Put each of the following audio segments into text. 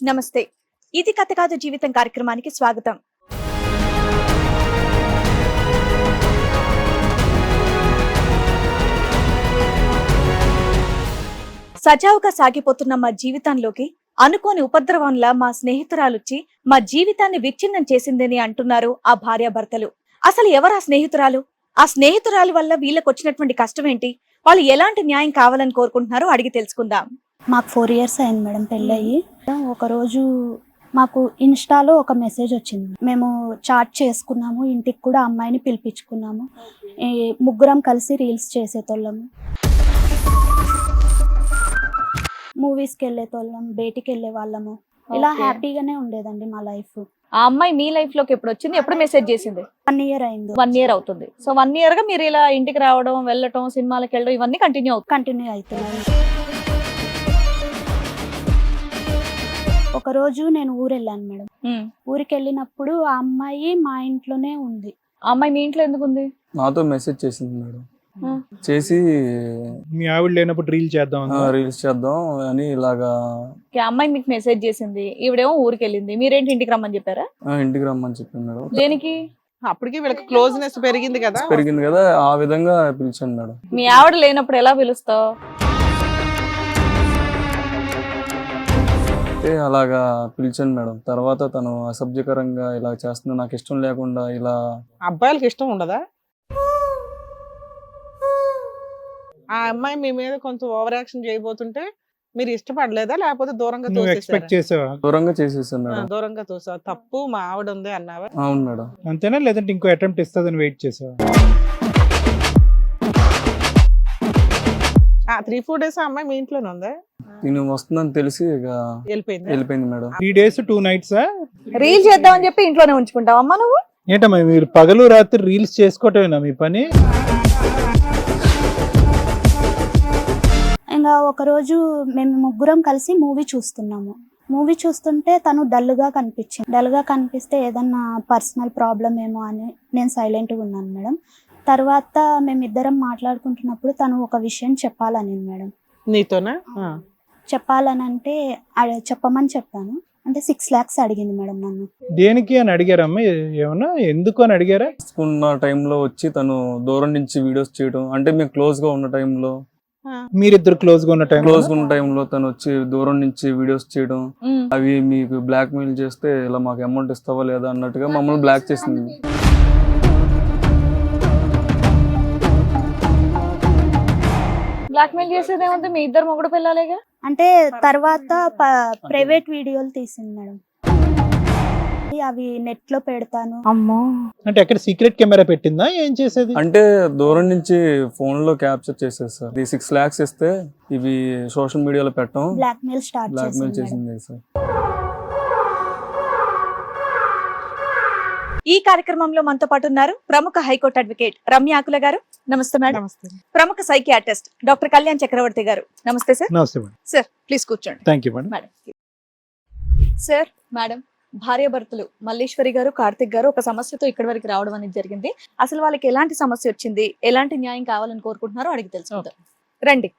నమస్తే. ఇది కథ కాదు జీవితం కార్యక్రమానికి స్వాగతం. సజావుగా సాగిపోతున్న మా జీవితంలోకి అనుకోని ఉపద్రవంలా మా స్నేహితురాలొచ్చి మా జీవితాన్ని విచ్ఛిన్నం చేసిందని అంటున్నారు ఆ భార్యాభర్తలు. అసలు ఎవరు ఆ స్నేహితురాలు? ఆ స్నేహితురాలి వల్ల వీళ్ళకి వచ్చినటువంటి కష్టం ఏంటి? వాళ్ళు ఎలాంటి న్యాయం కావాలని కోరుకుంటున్నారో అడిగి తెలుసుకుందాం. మాకు 4 years అయింది మేడం పెళ్ళయి. ఒకరోజు మాకు ఇన్స్టాలో ఒక మెసేజ్ వచ్చింది. మేము చాట్ చేసుకున్నాము, ఇంటికి కూడా అమ్మాయిని పిలిపించుకున్నాము. ముగ్గురం కలిసి రీల్స్ చేసేటోళ్ళము, మూవీస్కి వెళ్ళేటోళ్ళం, బయటికి వెళ్ళే వాళ్ళము. ఇలా హ్యాపీగానే ఉండేదండి మా లైఫ్. ఆ అమ్మాయి మీ లైఫ్ లోకి ఎప్పుడు వచ్చింది? ఎప్పుడు మెసేజ్ చేసింది? 1 year అయింది. 1 year అవుతుంది. సో 1 year గా మీరు ఇలా ఇంటికి రావడం, వెళ్ళటం, సినిమాలకు వెళ్ళడం ఇవన్నీ కంటిన్యూ అవుతున్నాయి. ఒక రోజు నేను ఊరు వెళ్ళాను మేడం. ఊరికి వెళ్ళినప్పుడు ఆ అమ్మాయి మా ఇంట్లోనే ఉంది. ఆ అమ్మాయి మీ ఇంట్లో ఎందుకు ఉంది? నాతో మెసేజ్ చేసింది మేడం. చేసి మీ ఆవిడ లేనప్పుడు రీల్స్ చేద్దాం అని ఇలాగా. అమ్మాయి మీకు మెసేజ్ చేసింది, ఈవిడేమో ఊరికి వెళ్ళింది, మీరేంటి ఇంటికి రమ్మని చెప్పారా? ఇంటికి రమ్మని చెప్పింది మేడం. దేనికి? అప్పటికి వీళ్ళకి క్లోజ్నెస్ పెరిగింది కదా, ఆ విధంగా పిలిచాను మేడం. మీ ఆవిడ లేనప్పుడు ఎలా పిలుస్తావు? అలాగా పిలిచాను మేడం. తర్వాత తను అసభ్యకరంగా ఇలా చేస్తుంది, నాకు ఇష్టం లేకుండా ఇలా. అబ్బాయిలకి ఇష్టం ఉండదా? ఆ అమ్మాయి మీ మీద కొంచెం ఓవర్ యాక్షన్ చేయబోతుంటే మీరు ఇష్టపడలేదా, లేకపోతే దూరంగా దూరంగా చేసేసాను మేడం. దూరంగా తోసావా? తప్పు మా ఆవిడ ఉంది అన్నావా? అవును మేడం. అంతేనా, లేదంటే ఇంకో అటెంప్ట్ ఇస్తుందని వెయిట్ చేసావా? 3-4 days ఆ అమ్మాయి మీ ఇంట్లోనే ఉందా? నేను వస్తుందని తెలిసి ఇక వెళ్ళిపోయింది మేడం. 3 days 2 nights రీల్ చేద్దామని చెప్పి ఇంట్లోనే ఉంచుకుంటావు అమ్మా నువ్వు? ఏంటమ్మా మీరు పగలు రాత్రి రీల్స్ చేసుకోవటమేనా మీ పని? ఇంకా ఒకరోజు మేము ముగ్గురం కలిసి మూవీ చూస్తున్నాము. మూవీ చూస్తుంటే తను డల్గా కనిపిస్తే ఏదన్నా పర్సనల్ ప్రాబ్లం ఏమో అని నేను సైలెంట్గా ఉన్నాను మేడం. తర్వాత మేమిద్దరం మాట్లాడుకుంటున్నప్పుడు తను ఒక విషయం చెప్పాలని మేడం. నీతోనా? చెప్పాలని అంటే చెప్పమని చెప్పాను. అంటే 6 lakhs అడిగింది మేడం నన్ను. దేనికి అని అడిగారమ్మా? ఏమన్నా ఎందుకు అని అడిగారా? ఉన్న టైంలో వచ్చి తను దూరం నుంచి వీడియోస్ చేయడం, అంటే మేము క్లోజ్ గా ఉన్న టైంలో, మీరిద్దరు క్లోజ్ గా ఉన్న టైంలో తను వచ్చి దూరం నుంచి వీడియోస్ చేయడం, అవి మీకు బ్లాక్ మెయిల్ చేస్తే ఇలా మాకు అమౌంట్ ఇస్తావా లేదా అన్నట్టుగా మమ్మల్ని బ్లాక్ చేసింది. బ్లాక్ మెయిల్ చేసేది ఏముంది? మీ ఇద్దరు మొగుడు పిల్లలేగా. అంటే తర్వాత ప్రైవేట్ వీడియోలు తీసింది మేడం. అవి నెట్ లో పెడతాను. అమ్మో, అంటే ఎక్కడ సీక్రెట్ కెమెరా పెట్టిందా? ఏం చేసేది? అంటే దూరం నుంచి ఫోన్ లో క్యాప్చర్ చేసేది సార్. 6 lakhs ఇస్తే ఇవి సోషల్ మీడియాలో పెట్టడం, బ్లాక్ మెయిల్ చేసింది సార్. ఈ కార్యక్రమంలో మనతో పాటు ఉన్నారు ప్రముఖ హైకోర్టు అడ్వకేట్ రమ్య ఆకుల గారు. నమస్తే మేడం. ప్రముఖ సైకియాట్రిస్ట్ డాక్టర్ కళ్యాణ్ చక్రవర్తి గారు. నమస్తే సార్. నమస్తే మేడం. సార్ ప్లీజ్ కూర్చోండి. Thank you madam. సార్, మేడం, భార్యాభర్తలు మల్లేశ్వరి గారు, కార్తిక్ గారు ఒక సమస్యతో ఇక్కడి వరకు రావడం అనేది జరిగింది. అసలు వాళ్ళకి ఎలాంటి సమస్య వచ్చింది, ఎలాంటి న్యాయం కావాలని కోరుకుంటున్నారో అడిగి తెలుసుకుందాం. రండి.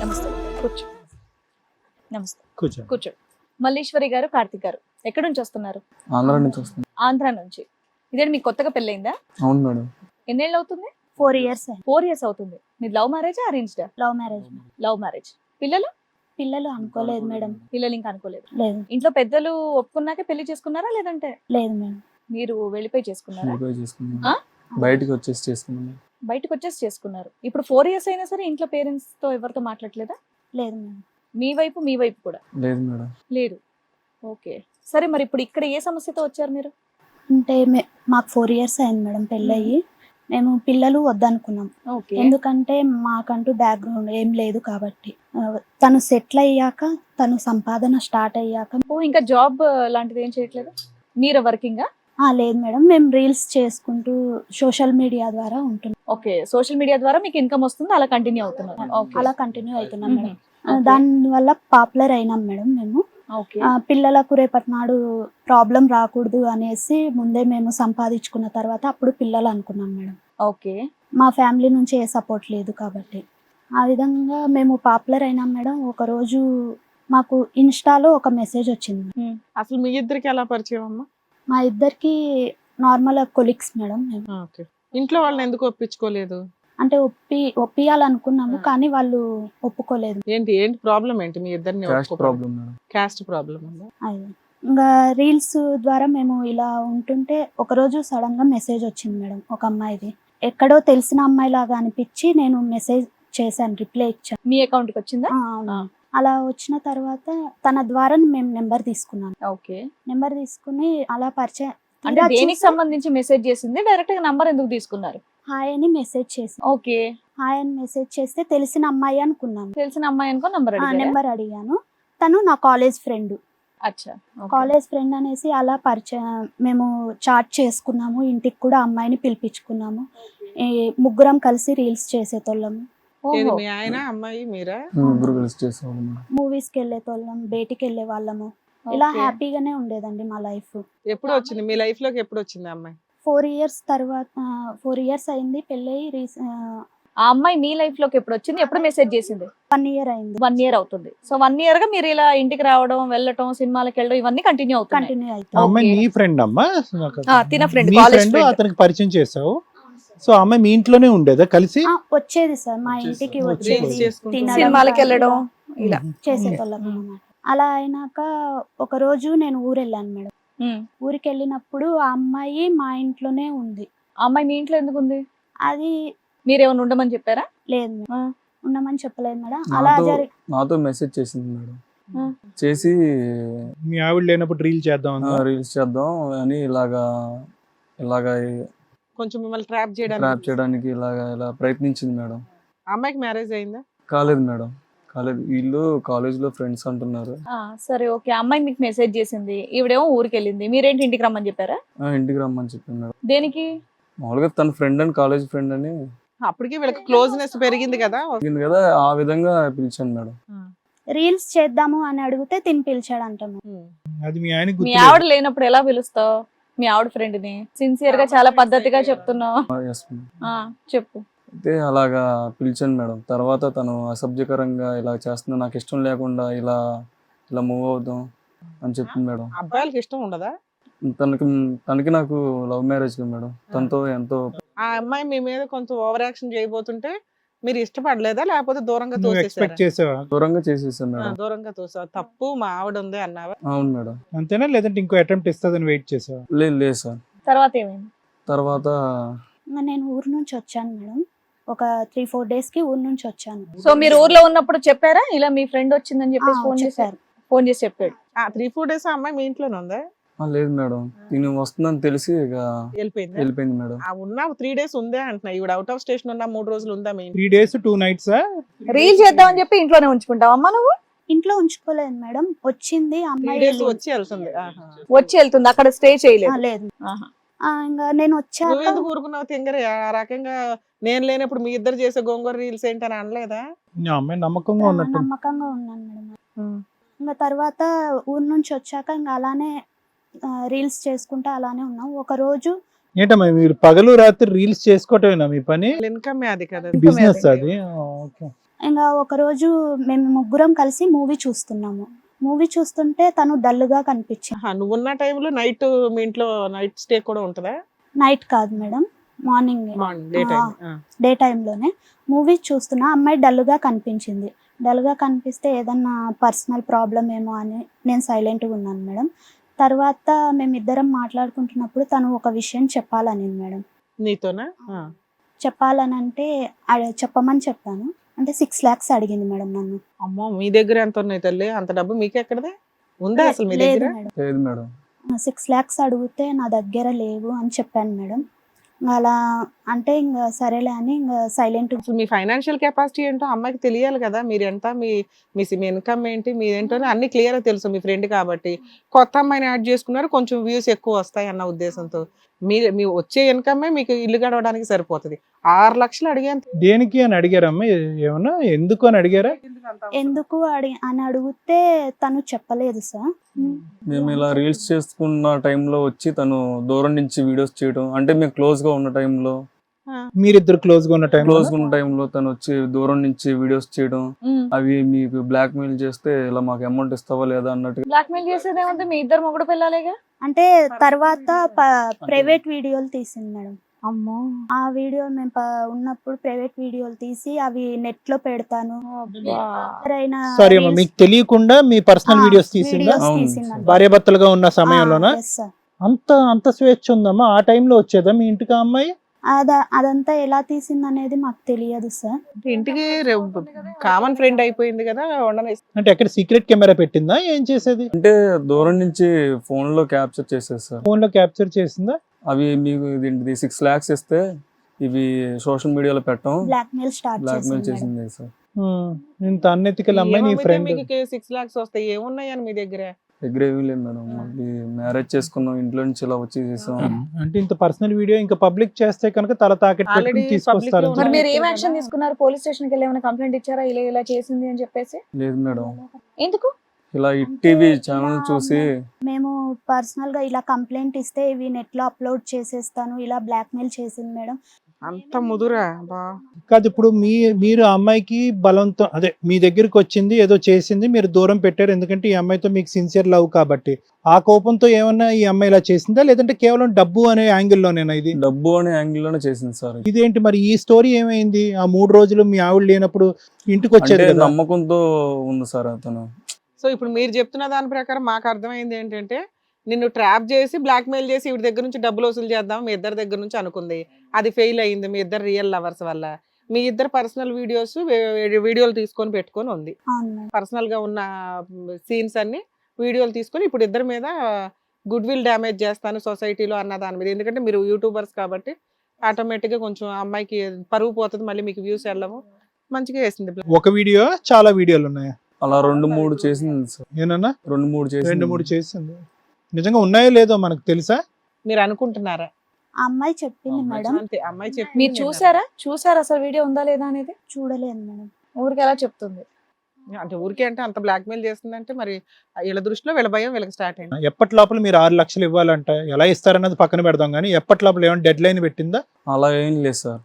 నమస్తే. కూర్చో. నమస్తే. కూర్చో. మల్లేశ్వరి గారు, కార్తిక్ గారు ఎక్కడి నుంచి వస్తున్నారు? ఆంధ్ర నుంచి వస్తుంది. ఆంధ్ర నుంచి. ఇదే మీకు కొత్తగా పెళ్ళైందా? అవును మేడం. ఎన్నేళ్ళు అవుతుంది? 4 years. 4 years అవుతుంది. మీరు లవ్ మ్యారేజ్, అరేంజ్డా? Love marriage. పిల్లలు అనుకోలేదు మేడం. పిల్లలు ఇంకా అనుకోలేదు? లేదు. ఇంట్లో పెద్దలు ఒప్పుకున్నాకే పెళ్లి చేసుకున్నారా, లేదంటే? లేదు మేడం. మీరు వెళ్ళిపోయి చేసుకున్నారా? బయటకు వచ్చేసి చేసుకున్నారు. ఇప్పుడు 4 years అయినా సరే ఇంట్లో పేరెంట్స్ తో ఎవరితో మాట్లాడలేదా? లేదు మేడం. మీ వైపు కూడా లేదు మేడం. లేదు. ఓకే, సరే. మరి ఇప్పుడు ఇక్కడ ఏ సమస్యతో వచ్చారు మీరు? అంటే మాకు 4 years అయింది మేడం పెళ్ళయి. మేము పిల్లలు వద్దనుకున్నాం. ఎందుకంటే మాకంటూ బ్యాక్గ్రౌండ్ ఏం లేదు కాబట్టి. తను సెటిల్ అయ్యాక, తను సంపాదన స్టార్ట్ అయ్యాక. ఇంకా జాబ్ లాంటిది ఏం చేయట్లేదు? మీరు వర్కింగా? లేదు మేడం, మేము రీల్స్ చేసుకుంటూ సోషల్ మీడియా ద్వారా ఉంటున్నాం. ఓకే, సోషల్ మీడియా ద్వారా మీకు ఇన్కమ్ వస్తుంది, అలా కంటిన్యూ అవుతున్నాం మేడం. దాని వల్ల పాపులర్ అయినాం మేడం మేము. పిల్లలకు రేపటి నాడు ప్రాబ్లం రాకూడదు అనేసి ముందే మేము సంపాదించుకున్న తర్వాత అప్పుడు పిల్లలు అనుకున్నాం మేడం. ఓకే. మా ఫ్యామిలీ నుంచి ఏ సపోర్ట్ లేదు కాబట్టి. ఆ విధంగా మేము పాపులర్ అయినాం మేడం. ఒకరోజు మాకు ఇన్స్టాలో ఒక మెసేజ్ వచ్చింది. అసలు మీ ఇద్దరికి ఎలా పరిచయం అమ్మా? మా ఇద్దరికి నార్మల్ కొలీగ్స్ మేడం మేము. ఓకే. ఇంట్లో వాళ్ళని ఎందుకు ఒప్పించుకోలేదు? అంటే ఒప్పియాలనుకున్నాము కానీ వాళ్ళు ఒప్పుకోలేదు. ఏంటి ప్రాబ్లం ఏంటి మీ ఇద్దరిని? Caste problem madam. Caste problem ఉందా? అది ఇంకా రీల్స్ ద్వారా మేము ఇలా ఉంటుంటే ఒకరోజు సడన్ గా మెసేజ్ వచ్చింది మేడం ఒక అమ్మాయిది. ఎక్కడో తెలిసిన అమ్మాయి లాగా అనిపించి నేను మెసేజ్ చేశాను, రిప్లై ఇచ్చాను. మీ అకౌంట్ కి వచ్చిందా? అవును. అలా వచ్చిన తర్వాత తన ద్వారా మేము నెంబర్ తీసుకున్నాను. ఓకే. నెంబర్ తీసుకుని అలా పరిచయం. అంటే దేనికి సంబంధించి మెసేజ్ చేసింది? డైరెక్ట్ గా నంబర్ ఎందుకు తీసుకున్నారు? హాయ్ అని మెసేజ్ చేసి, ఓకే. హాయ్ అని మెసేజ్ చేస్తే తెలిసిన అమ్మాయి అనుకున్నాను. తెలిసిన అమ్మాయి అనుకో నంబర్ నెంబర్ అడిగాను. తను నా కాలేజ్ ఫ్రెండ్. అచ్చా. కాలేజ్ ఫ్రెండ్ అనేసి అలా పరిచయం, మేము చాట్ చేసుకున్నాము. ఇంటికి కూడా అమ్మాయిని పిలిపించుకున్నాము. ముగ్గురం కలిసి రీల్స్ చేసేతోళ్ళము. ఏది మీ ఆయన, అమ్మాయి, మీరా? ముగ్గురు కలిసి చేసేవాళ్ళం మేడం. మూవీస్ కి వెళ్ళేతోళ్ళం, బయటికి వెళ్ళే వాళ్ళము. ఇలా హ్యాపీగానే ఉండేదండి మా లైఫ్. ఎప్పుడు వచ్చింది మీ లైఫ్ లోకి? ఎప్పుడు వచ్చింది అమ్మాయి? 4 years తర్వాత 4 years అయింది పెళ్ళయి. ఆ అమ్మాయి మీ లైఫ్ లోకి ఎప్పుడు వచ్చింది? ఎప్పుడు మెసేజ్ చేసింది? 1 year అయింది. 1 year అవుతుంది. సో 1 year గా మీరు ఇలా ఇంటికి రావడం, వెళ్ళటం, సినిమాలకు వెళ్ళడం ఇవన్నీ కంటిన్యూ అవుతుంది. కంటిన్యూ ఆ అవుతుంది. అమ్మాయి Okay. నీ ఫ్రెండ్ అమ్మా? తిన ఫ్రెండ్, నీ కాలేజ్ ఫ్రెండ్, ఫ్రెండ్. అతనికి పరిచయం చేసావు. సో ఆ అమ్మాయి మీ ఇంట్లోనే ఉండేదా కలిసి? వచ్చేది సార్ మా ఇంటికి వచ్చేది. వచ్చేది, చేసుకుంటూ తినడం, సినిమాలకు వెళ్ళడం ఇలా. చేసేతోళ్ళం అన్నమాట. అలా అయినాక ఒక రోజు నేను ఊరు వెళ్ళాను మేడం. ఊరికి వెళ్ళినప్పుడు ఆ అమ్మాయి మా ఇంట్లోనే ఉంది. ఆ అమ్మాయి మీ ఇంట్లో ఎందుకు ఉంది? అది మీరేమైనా ఉండమని చెప్పారా? లేదు మేడం, ఆ. ఉండమని చెప్పలేదు మేడం. అలా నాతో మెసేజ్ చేసింది మేడం. చేసి మీ ఆవిడ లేనప్పుడు రీల్ చేద్దాం అందా? రీల్స్ చేద్దాం అని ఇలాగా కొంచెం మిమ్మల్ని ట్రాప్ ట్రాప్ చేయడానికి. చేయడానికి ఇలా ప్రయత్నించింది మేడం. అమ్మాయికి మ్యారేజ్ అయిందా? కాలేదు మేడం, కాలేదు. వీళ్ళు కాలేజ్ లో ఫ్రెండ్స్ అంటున్నారు. సరే, ఓకే. అమ్మాయి మీకు మెసేజ్ చేసింది, ఈవిడేమో ఊరికి వెళ్ళింది. మీరేంటి ఇంటికి రమ్మని చెప్పారా? ఇంటికి రమ్మని చెప్పింది మేడం. దేనికి? మామూలుగా తన ఫ్రెండ్ అని, కాలేజ్ ఫ్రెండ్ అని అప్పటికి వీళ్ళకి క్లోజ్నెస్ పెరిగింది కదా. అడిగింది కదా, ఆ విధంగా పిలిచాను మేడం. రీల్స్ చేద్దాము అని అడిగితే తిని పిలిచాడంట మేడం. అది మీ ఆయనకి మీ గుర్తు ఆవిడ లేనప్పుడు ఎలా పిలుస్తావు మీ ఆవిడ ఫ్రెండ్ ని? సిన్సియర్ గా చాలా పద్ధతిగా చెప్తున్నావు. Yes, madam. చెప్పు. అయితే అలాగా పిలిచాను మేడం. తర్వాత తను అసభ్యకరంగా ఇలా చేస్తున్నా, నాకు ఇష్టం లేకుండా ఇలా మూవ్ అవుదాం అని చెప్పింది మేడం. అబ్బాయిలకి ఇష్టం ఉండదా? తనకి నాకు లవ్ మ్యారేజ్ మేడం. తనతో ఎంతో ఆ అమ్మాయి మీ మీద కొంచెం ఓవర్ యాక్షన్ చేయబోతుంటే మీరు ఇష్టపడలేదా, లేకపోతే దూరంగా నువ్వు తోసేసారా? ఎక్స్పెక్ట్ చేసావా? దూరంగా చేసేసాను మేడం. దూరంగా తోసా. తప్పు మా ఆవిడ ఉంది అన్నావా? అవును మేడం. అంతేనా, లేదంటే ఇంకో అటెంప్ట్ ఇస్తుందని వెయిట్ చేసావా? లేదు సార్. తర్వాత ఏమైంది? తర్వాత ఇంకా నేను ఊరు నుంచి వచ్చాను మేడం. ఒక 3-4 days కి ఊరు నుంచి వచ్చాను. సో మీరు ఊర్లో ఉన్నప్పుడు చెప్పారా ఇలా మీ ఫ్రెండ్ వచ్చిందని చెప్పేసి? ఫోన్ చెప్పారు. చెప్పాడు. 3-4 days ఆ అమ్మాయి మీ ఇంట్లోనే ఉందా? లేదు మేడం, నేను వస్తుందని తెలిసి ఇక వెళ్ళిపోయింది మేడం. ఉన్న 3 days ఉందే అంటున్నా. ఈవిడ అవుట్ ఆఫ్ స్టేషన్ ఉన్న 3 రోజులు ఉందా మీ ఇంట్లో? 3 days 2 nights రీల్ చేద్దామని చెప్పి ఇంట్లోనే ఉంచుకుంటావా అమ్మా నువ్వు? ఇంట్లో ఉంచుకోలేదు మేడం. వచ్చింది 3 అమ్మాయి days వెళ్ళింది. వచ్చి వెళ్తుంది. వచ్చి వెళ్తుంది, అక్కడ స్టే చేయలేదు. లేదు. ఆహా. ఇంకా నేను నువ్వు వచ్చాక ఎందుకు ఊరుకున్నావు తింగరే? ఆ రకంగా నేను లేనప్పుడు మీ ఇద్దరు చేసే గోంగూర రీల్స్ ఏంటని అనలేదా? అమ్మాయి నమ్మకంగా ఉన్నట్టు. నమ్మకంగా ఉన్నాను మేడం. ఇంకా తర్వాత ఊరు నుంచి వచ్చాక ఇంకా అలానే రీల్స్ చేసుకుంటా అలానే ఉన్నాం. ఒక రోజు ఏంటమ్మా మీరు పగలు రాత్రి రీల్స్ చేసుకోవటమేనా మీ పని? ఇన్కమ్ అది కదా. బిజినెస్ అది? ఓకే. ఇంకా ఒక రోజు మేము ముగ్గురం కలిసి మూవీ చూస్తున్నాము. మూవీ చూస్తుంటే తను డల్గా కనిపించింది. నువ్వు ఉన్న టైంలో నైట్ మీ ఇంట్లో నైట్ స్టే కూడా ఉంటుందా? నైట్ కాదు మేడం, మార్నింగ్ డే టైంలోనే మూవీ చూస్తున్నా. అమ్మాయి డల్గా కనిపించింది. డల్గా కనిపిస్తే ఏదన్నా పర్సనల్ ప్రాబ్లం ఏమో అని నేను సైలెంట్గా ఉన్నాను మేడం. తర్వాత మేమిద్దరం మాట్లాడుకుంటున్నప్పుడు తను ఒక విషయం చెప్పాలని మేడం. నీతోనా? చెప్పాలని అంటే చెప్పమని చెప్పాను. అంటే 6 lakhs అడిగింది మేడం నన్ను. అమ్మో, మీ దగ్గర ఎంత ఉన్నాయి తల్లి? అంత డబ్బు మీకెక్కడదే ఉందా అసలు మీ లేదు దగ్గర? మేడం. లేదు మేడం. 6 lakhs అడిగితే నా దగ్గర లేవు అని చెప్పాను మేడం. అలా అంటే ఇంకా సరేలే అని ఇంకా సైలెంట్. అసలు మీ ఫైనాన్షియల్ కెపాసిటీ ఏంటో అమ్మాయికి తెలియాలి కదా. మీరు ఎంత, మీ ఇన్కమ్ ఏంటి, మీదేంటో అన్ని క్లియర్ తెలుసు మీ ఫ్రెండ్ కాబట్టి. కొత్త అమ్మాయిని యాడ్ చేసుకున్నారు, కొంచెం వ్యూస్ ఎక్కువ వస్తాయి అన్న ఉద్దేశంతో. మీ వచ్చే ఇన్కమే మీకు ఇల్లు గడవడానికి సరిపోతుంది. 6 లక్షలు అడిగేంత దేనికి అని అడిగారమ్మా? ఏమన్నా ఎందుకు అని అడిగారా? ఎందుకు అని అడిగితే తను చెప్పలేదు సార్. మేము ఇలా రీల్స్ చేసుకున్న టైంలో వచ్చి తను దూరం నుంచి వీడియోస్ చేయడం, అంటే మేము క్లోజ్ గా ఉన్న టైంలో మీరిద్దరు క్లోజ్ గా ఉన్న టైం క్లోజ్ ఉన్న టైంలో తను వచ్చి దూరం నుంచి వీడియోస్ చేయడం, అవి మీకు బ్లాక్ మెయిల్ చేస్తే ఇలా మాకు అమౌంట్ ఇస్తావా లేదా అన్నట్టు. బ్లాక్ మెయిల్ చేసేది ఏముంది, మీ ఇద్దరు మొగుడు పిల్లలేగా. అంటే తర్వాత ప్రైవేట్ వీడియోలు తీసింది మేడం. అమ్మో, ఆ వీడియో మేము ఉన్నప్పుడు ప్రైవేట్ వీడియోలు తీసి అవి నెట్ లో పెడతాను. ఎవరైనా సారీ అమ్మా, reels- మీకు తెలియకుండా మీ పర్సనల్ వీడియోస్ తీసిందా? videos అవును. తీసిందంట. భార్యాభర్తలుగా ఉన్న సమయంలోనా? yes sir. అంత స్వేచ్ఛ ఉందమ్మా ఆ టైంలో వచ్చేదా మీ ఇంటికి ఆ అమ్మాయి? అదంతా ఎలా తీసింది అనేది మాకు తెలియదు సార్. ఇంటికి కామన్ ఫ్రెండ్ అయిపోయింది కదా ఉండని. అంటే ఎక్కడ సీక్రెట్ కెమెరా పెట్టిందా, ఏం చేసేది? అంటే దూరం నుంచి ఫోన్ లో క్యాప్చర్ చేసేది సార్. ఫోన్ లో క్యాప్చర్ చేసిందా? అవి మీకు ఇది 6 lakhs ఇస్తే ఇవి సోషల్ మీడియాలో పెట్టడం, blackmail start blackmail చేసింది చేసింది సార్. ఇంత అన్నెతికల్ అమ్మాయి నీ ఫ్రెండ్. మీకు 6 lakhs వస్తాయి, ఏమున్నాయని మీ దగ్గర? దగ్గర ఏమీ లేదు మేడం. మళ్ళీ మ్యారేజ్ చేసుకున్నాం, ఇంట్లో నుంచి ఇలా వచ్చి చేసాం. అంటే ఇంత పర్సనల్ వీడియో ఇంకా పబ్లిక్ చేస్తే కనుక తల తాకెట్టు Already పెట్టుకుని public తీసుకొస్తారు. లో మరి మీరు ఏం కదా. యాక్షన్ తీసుకున్నారు? పోలీస్ స్టేషన్ కి వెళ్ళి ఏమైనా కంప్లైంట్ ఇచ్చారా, ఇలా చేసింది అని చెప్పేసి? లేదు మేడం, ఎందుకు? ఇలా టీవీ ఛానల్ చూసి మేము పర్సనల్ గా ఇలా కంప్లైంట్ ఇస్తే ఇవి నెట్ లో అప్లోడ్ చేసేస్తాను, ఇలా బ్లాక్ మెయిల్ చేసింది మేడం. అంత ముదురా బా. కాదు, ఇప్పుడు మీరు ఆ అమ్మాయికి బలంతో అదే మీ దగ్గరికి వచ్చింది, ఏదో చేసింది, మీరు దూరం పెట్టారు ఎందుకంటే ఈ అమ్మాయితో మీకు సిన్సియర్ లవ్ కాబట్టి. ఆ కోపంతో ఏమన్నా ఈ అమ్మాయి ఇలా చేసిందా, లేదంటే కేవలం డబ్బు అనే యాంగిల్లోనేనా ఇది? డబ్బు అనే యాంగిల్ లోనే చేసింది సార్. ఇదేంటి మరి ఈ స్టోరీ ఏమైంది? ఆ 3 రోజులు మీ ఆవిడ లేనప్పుడు ఇంటికి వచ్చేది అంటే కదా? నమ్మకంతో ఉంది సార్ అతను. సో ఇప్పుడు మీరు చెప్తున్న దాని ప్రకారం మాకు అర్థమైంది ఏంటంటే, నిన్ను ట్రాప్ చేసి బ్లాక్ మెయిల్ చేసి ఇవి దగ్గర నుంచి డబ్బులు వసూలు చేద్దాం మీ ఇద్దరి దగ్గర నుంచి అనుకుంది. అది ఫెయిల్ అయింది మీ ఇద్దరు రియల్ లవర్స్ వల్ల. మీ ఇద్దరు పర్సనల్ వీడియోలు తీసుకొని పెట్టుకొని ఉంది. అవును మేడం. పర్సనల్ గా ఉన్న సీన్స్ అన్ని వీడియోలు తీసుకొని ఇప్పుడు ఇద్దరి మీద గుడ్ విల్ డ్యామేజ్ చేస్తాను సొసైటీలో అన్న దాని మీద. ఎందుకంటే మీరు యూట్యూబర్స్ కాబట్టి ఆటోమేటిక్ గా కొంచెం ఆ అమ్మాయికి పరువు పోతుంది, మళ్ళీ మీకు వ్యూస్ వెళ్ళము. మంచిగా వేసింది. ఒక వీడియో చాలా వీడియోలు ఉన్నాయా? అలా 2-3 చేసింది సార్. ఏనన్నా? 2-3 చేసింది. 2-3 చేసింది. నిజంగా ఉన్నాయో లేదో మనకు తెలుసా? మీరు అనుకుంటున్నారా? ఆ అమ్మాయి చెప్పింది మేడం. అంతే, అమ్మాయి చెప్పింది మీరు విన్నారా? చూసారా అసలు వీడియో ఉందా లేదా అనేది? చూడలేదు మేడం. ఊరికి ఎలా చెప్తుంది? అంటే ఊరికే అంటే అంత బ్లాక్ మెయిల్ చేస్తుందంటే మరి వీళ్ళ దృష్టిలో వీళ్ళ భయం వీళ్ళకి స్టార్ట్ అయింది. ఎప్పటి లోపల మీరు 6 లక్షలు ఇవ్వాలంట, ఎలా ఇస్తారన్నది పక్కన పెడదాం కానీ ఎప్పటి లోపల ఏమైనా డెడ్ లైన్ పెట్టిందా? అలా ఏం లేదు సార్.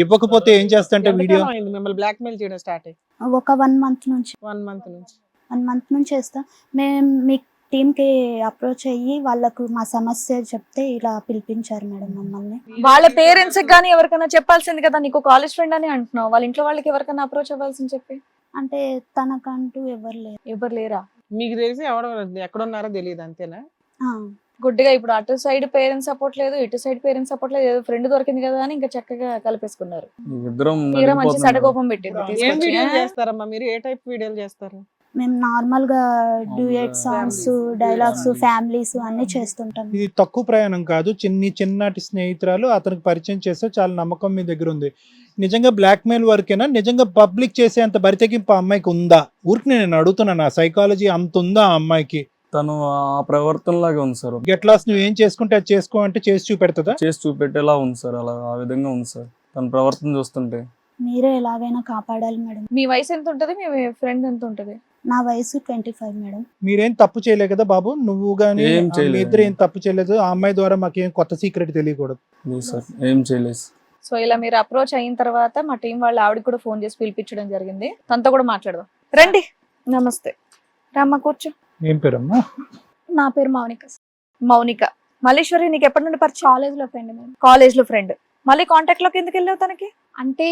ఇవ్వకపోతే ఏం చేస్తంటే వీడియో ఎంతకాలం అయింది మిమ్మల్ని బ్లాక్ మెయిల్ చేయడం స్టార్ట్ అయ్యి? ఒక 1 month నుంచి 1 month నుంచి. 1 month నుంచి చేస్తాం. మేము మీ టీంకి అప్రోచ్ అయ్యి వాళ్ళకు మా సమస్య చెప్తే ఇలా పిలిపించారు మేడం మమ్మల్ని. వాళ్ళ పేరెంట్స్ కానీ ఎవరికైనా చెప్పాల్సింది కదా, నీకు కాలేజ్ ఫ్రెండ్ అని అంటున్నావు, వాళ్ళ ఇంట్లో వాళ్ళకి ఎవరికైనా అప్రోచ్ అవ్వాల్సింది చెప్పి. అంటే తనకంటూ ఎవరు లేరు. ఎవరు లేరా? మీకు తెలిసి ఎక్కడున్నారో తెలియదు అంతేనా? ఆ, గుడ్డిగా ఇప్పుడు అటు సైడ్ పేరెంట్స్ సపోర్ట్ లేదు, ఇటు సైడ్ పేరెంట్స్ సపోర్ట్ లేదు, ఏదో ఫ్రెండ్ దొరికింది కదా అని ఇంకా చక్కగా కలిపేసుకున్నారు. ఇద్దరం తీరా మంచి నలిగిపోతున్నాం. సడకోపం పెట్టింది ఏం తీసుకొచ్చి. వీడియోలు చేస్తారమ్మా మీరు? ఏ టైప్ వీడియోలు చేస్తారు? మేము నార్మల్ గా డ్యూయట్ సాంగ్స్, డైలాగ్స్, ఫ్యామిలీస్ అన్ని చేస్తుంటాం. ఇది తక్కువ ప్రయాణం కాదు. చిన్నటి స్నేహితురాలు అతనికి పరిచయం చేస్తే చాలా నమ్మకం మీ దగ్గర ఉంది. నిజంగా బ్లాక్ మెయిల్ వరకేనా? నిజంగా పబ్లిక్ చేసే అంత బరితెగింపు ఆ అమ్మాయికి ఉందా? ఊరికి నేను అడుగుతున్నాను, ఆ సైకాలజీ అంత ఉందా ఆ అమ్మాయికి? తను ఆ ప్రవర్తన లాగే ఉంది సార్. గెట్ లాస్ నువ్వు ఏం చేసుకుంటే అది చేసుకో అంటే చేసి చూపెడతా? చేసి చూపెట్టేలా ఉంది సార్. అలా ఆ విధంగా ఉంది సార్ తన ప్రవర్తన చూస్తుంటే. మీరే ఎలాగైనా కాపాడాలి మేడం. మీ వయసు ఎంత ఉంటది, మీ ఫ్రెండ్ ఎంత ఉంటది? నా వయసు 25 మేడం. మీరేం తప్పు చేయలేదు కదా బాబు, నువ్వు గానీ ఏం చేయలేదు. మీ ఇద్దరు ఏం తప్పు చేయలేదు. ఆ అమ్మాయి ద్వారా మాకేం కొత్త సీక్రెట్ తెలియకూడదు. లేదు సార్, ఏం చేయలేదు. సో ఇలా మీరు అప్రోచ్ అయిన తర్వాత మా టీం వాళ్ళు ఆవిడకి కూడా ఫోన్ చేసి పిలిపించడం జరిగింది. తనతో కూడా మాట్లాడదాం. రండి. నమస్తే. రామ్మా కూర్చో. ఏం పేరమ్మా? నా పేరు మౌనిక. మౌనిక. మల్లేశ్వరి నీకు ఎప్పటి నుండి పరిచయం? కాలేజ్ లో ఫ్రెండ్ మేడం. కాలేజ్ లో ఫ్రెండ్. మళ్ళీ కాంటాక్ట్ లోకి ఎందుకు వెళ్ళావు తనకి? అంటే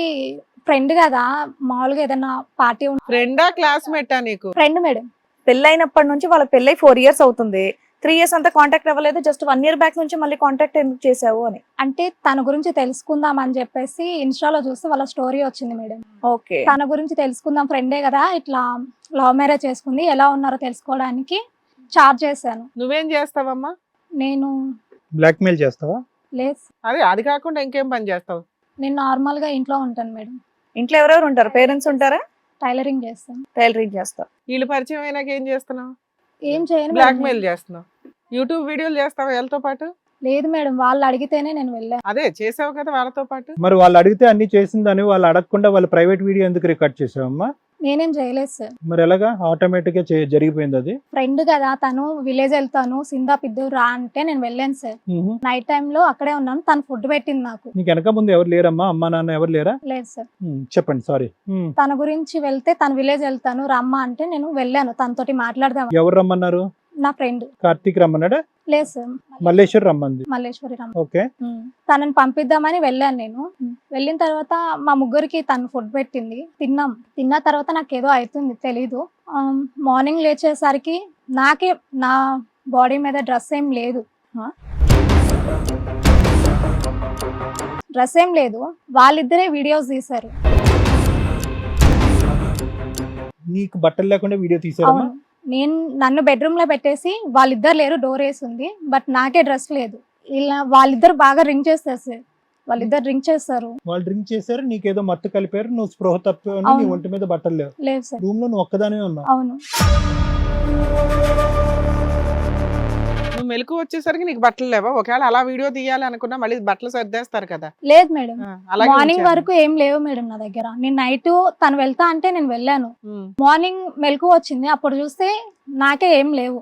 ఫ్రెండ్ కదా, మామూలుగా ఏదైనా పార్టీ ఫ్రెండా క్లాస్మేటా నీకు? Friend madam. పెళ్ళైనప్పటి నుంచి వాళ్ళ పెళ్ళై 4 years అవుతుంది. 3 years అంతా కాంటాక్ట్ అవ్వలేదు. జస్ట్ 1 year బ్యాక్ నుంచి మళ్ళీ కాంటాక్ట్ ఎందుకు చేసావు అని. అంటే తన గురించి తెలుసుకుందాం అని చెప్పేసి ఇన్స్టాలో చూస్తే వాళ్ళ స్టోరీ వచ్చింది మేడం. ఓకే. తన గురించి తెలుసుకుందాం, ఫ్రెండే కదా, ఇట్లా లవ్ మ్యారేజ్ చేసుకుంది, ఎలా ఉన్నారో తెలుసుకోవడానికి చార్జ్ చేశాను. నువ్వేం చేస్తావమ్మా? నేను బ్లాక్ మెయిల్ చేస్తావా? లేదు, అదే అది కాకుండా ఇంకేం పని చేస్తావు? నేను నార్మల్ గా ఇంట్లో ఉంటాను మేడం. ఇంట్లో ఎవరెవరు ఉంటారు? పేరెంట్స్ ఉంటారా? టైలరింగ్ చేస్తాను. టైలరింగ్ చేస్తా. వీళ్ళు పరిచయం అయినాక ఏం చేస్తున్నావు? ఏం చేయను బ్లాక్ మేడం. మెయిల్ చేస్తున్నావు. యూట్యూబ్ వీడియోలు చేస్తావా వీళ్ళతో పాటు? లేదు మేడం, వాళ్ళు అడిగితేనే నేను వెళ్ళాను. అదే చేసావు కదా వాళ్ళతో పాటు. మరి వాళ్ళు అడిగితే అన్ని చేసిందని వాళ్ళు అడగకుండా వాళ్ళ ప్రైవేట్ వీడియో ఎందుకు రికార్డ్ చేసావమ్మా? నేనేం చేయలేదు సార్. మరి ఎలాగా ఆటోమేటిక్ గా జరిగిపోయింది అది? ఫ్రెండ్ కదా, తను విలేజ్ వెళ్తాను సిందా పిద్దు రా అంటే నేను వెళ్ళాను సార్. నైట్ టైమ్ లో అక్కడే ఉన్నాను, తను ఫుడ్ పెట్టింది నాకు. నీకు వెనక ముందు ఎవరు లేరమ్మా? అమ్మా నాన్న ఎవరు లేరా? లేదు సార్. చెప్పండి. సారీ. తన గురించి వెళ్తే తను విలేజ్ వెళ్తాను రమ్మా అంటే నేను వెళ్ళాను, తనతోటి మాట్లాడదాం. ఎవరు రమ్మన్నారు? నా ఫ్రెండ్. కార్తీక్ రమ్మన్నాడా? లేదు సార్, మల్లేశ్వరి రమ్మంది. మల్లేశ్వరి రమ్మ. ఓకే. తనని పంపిద్దామని వెళ్ళాను నేను. వెళ్ళిన తర్వాత మా ముగ్గురికి తను ఫుడ్ పెట్టింది, తిన్నాం. తిన్న తర్వాత నాకు ఏదో అవుతుంది తెలీదు. మార్నింగ్ లేచేసరికి నాకే నా బాడీ మీద డ్రెస్ ఏం లేదు. డ్రెస్ ఏం లేదు. వాళ్ళిద్దరే వీడియోస్ తీశారు. నీకు బట్టలు లేకుండా వీడియో తీసారమ్మా? నన్ను బెడ్రూమ్ లో పెట్టేసి వాళ్ళిద్దరు లేరు, డోర్ వేసి ఉంది, బట్ నాకే డ్రెస్ లేదు. ఇలా వాళ్ళిద్దరు బాగా డ్రింక్ చేస్తారు సార్. వాళ్ళిద్దరు డ్రింక్ చేస్తారు. వాళ్ళు డ్రింక్ చేశారు, నీకేదో మత్తు కలిపారు, నువ్వు స్పృహ తప్పావు, నీ ఒంటి మీద బట్టలు లేవు. లేదు సార్. రూమ్ లో నువ్వు ఒక్కదానే ఉన్నావు. అవును. నువ్వు మెలకు వచ్చేసరికి నీకు బట్టలు లేవా? ఒకవేళ అలా వీడియో తీయాలి అనుకున్నా మళ్ళీ బట్టలు సర్దేస్తారు కదా. లేదు మేడం, అలాగే మార్నింగ్ ఉంచారు. వరకు ఏం లేవు మేడం నా దగ్గర. నేను నైట్ తను వెళ్తా అంటే నేను వెళ్ళాను. మార్నింగ్ మెలకు వచ్చింది, అప్పుడు చూస్తే నాకే ఏం లేవు,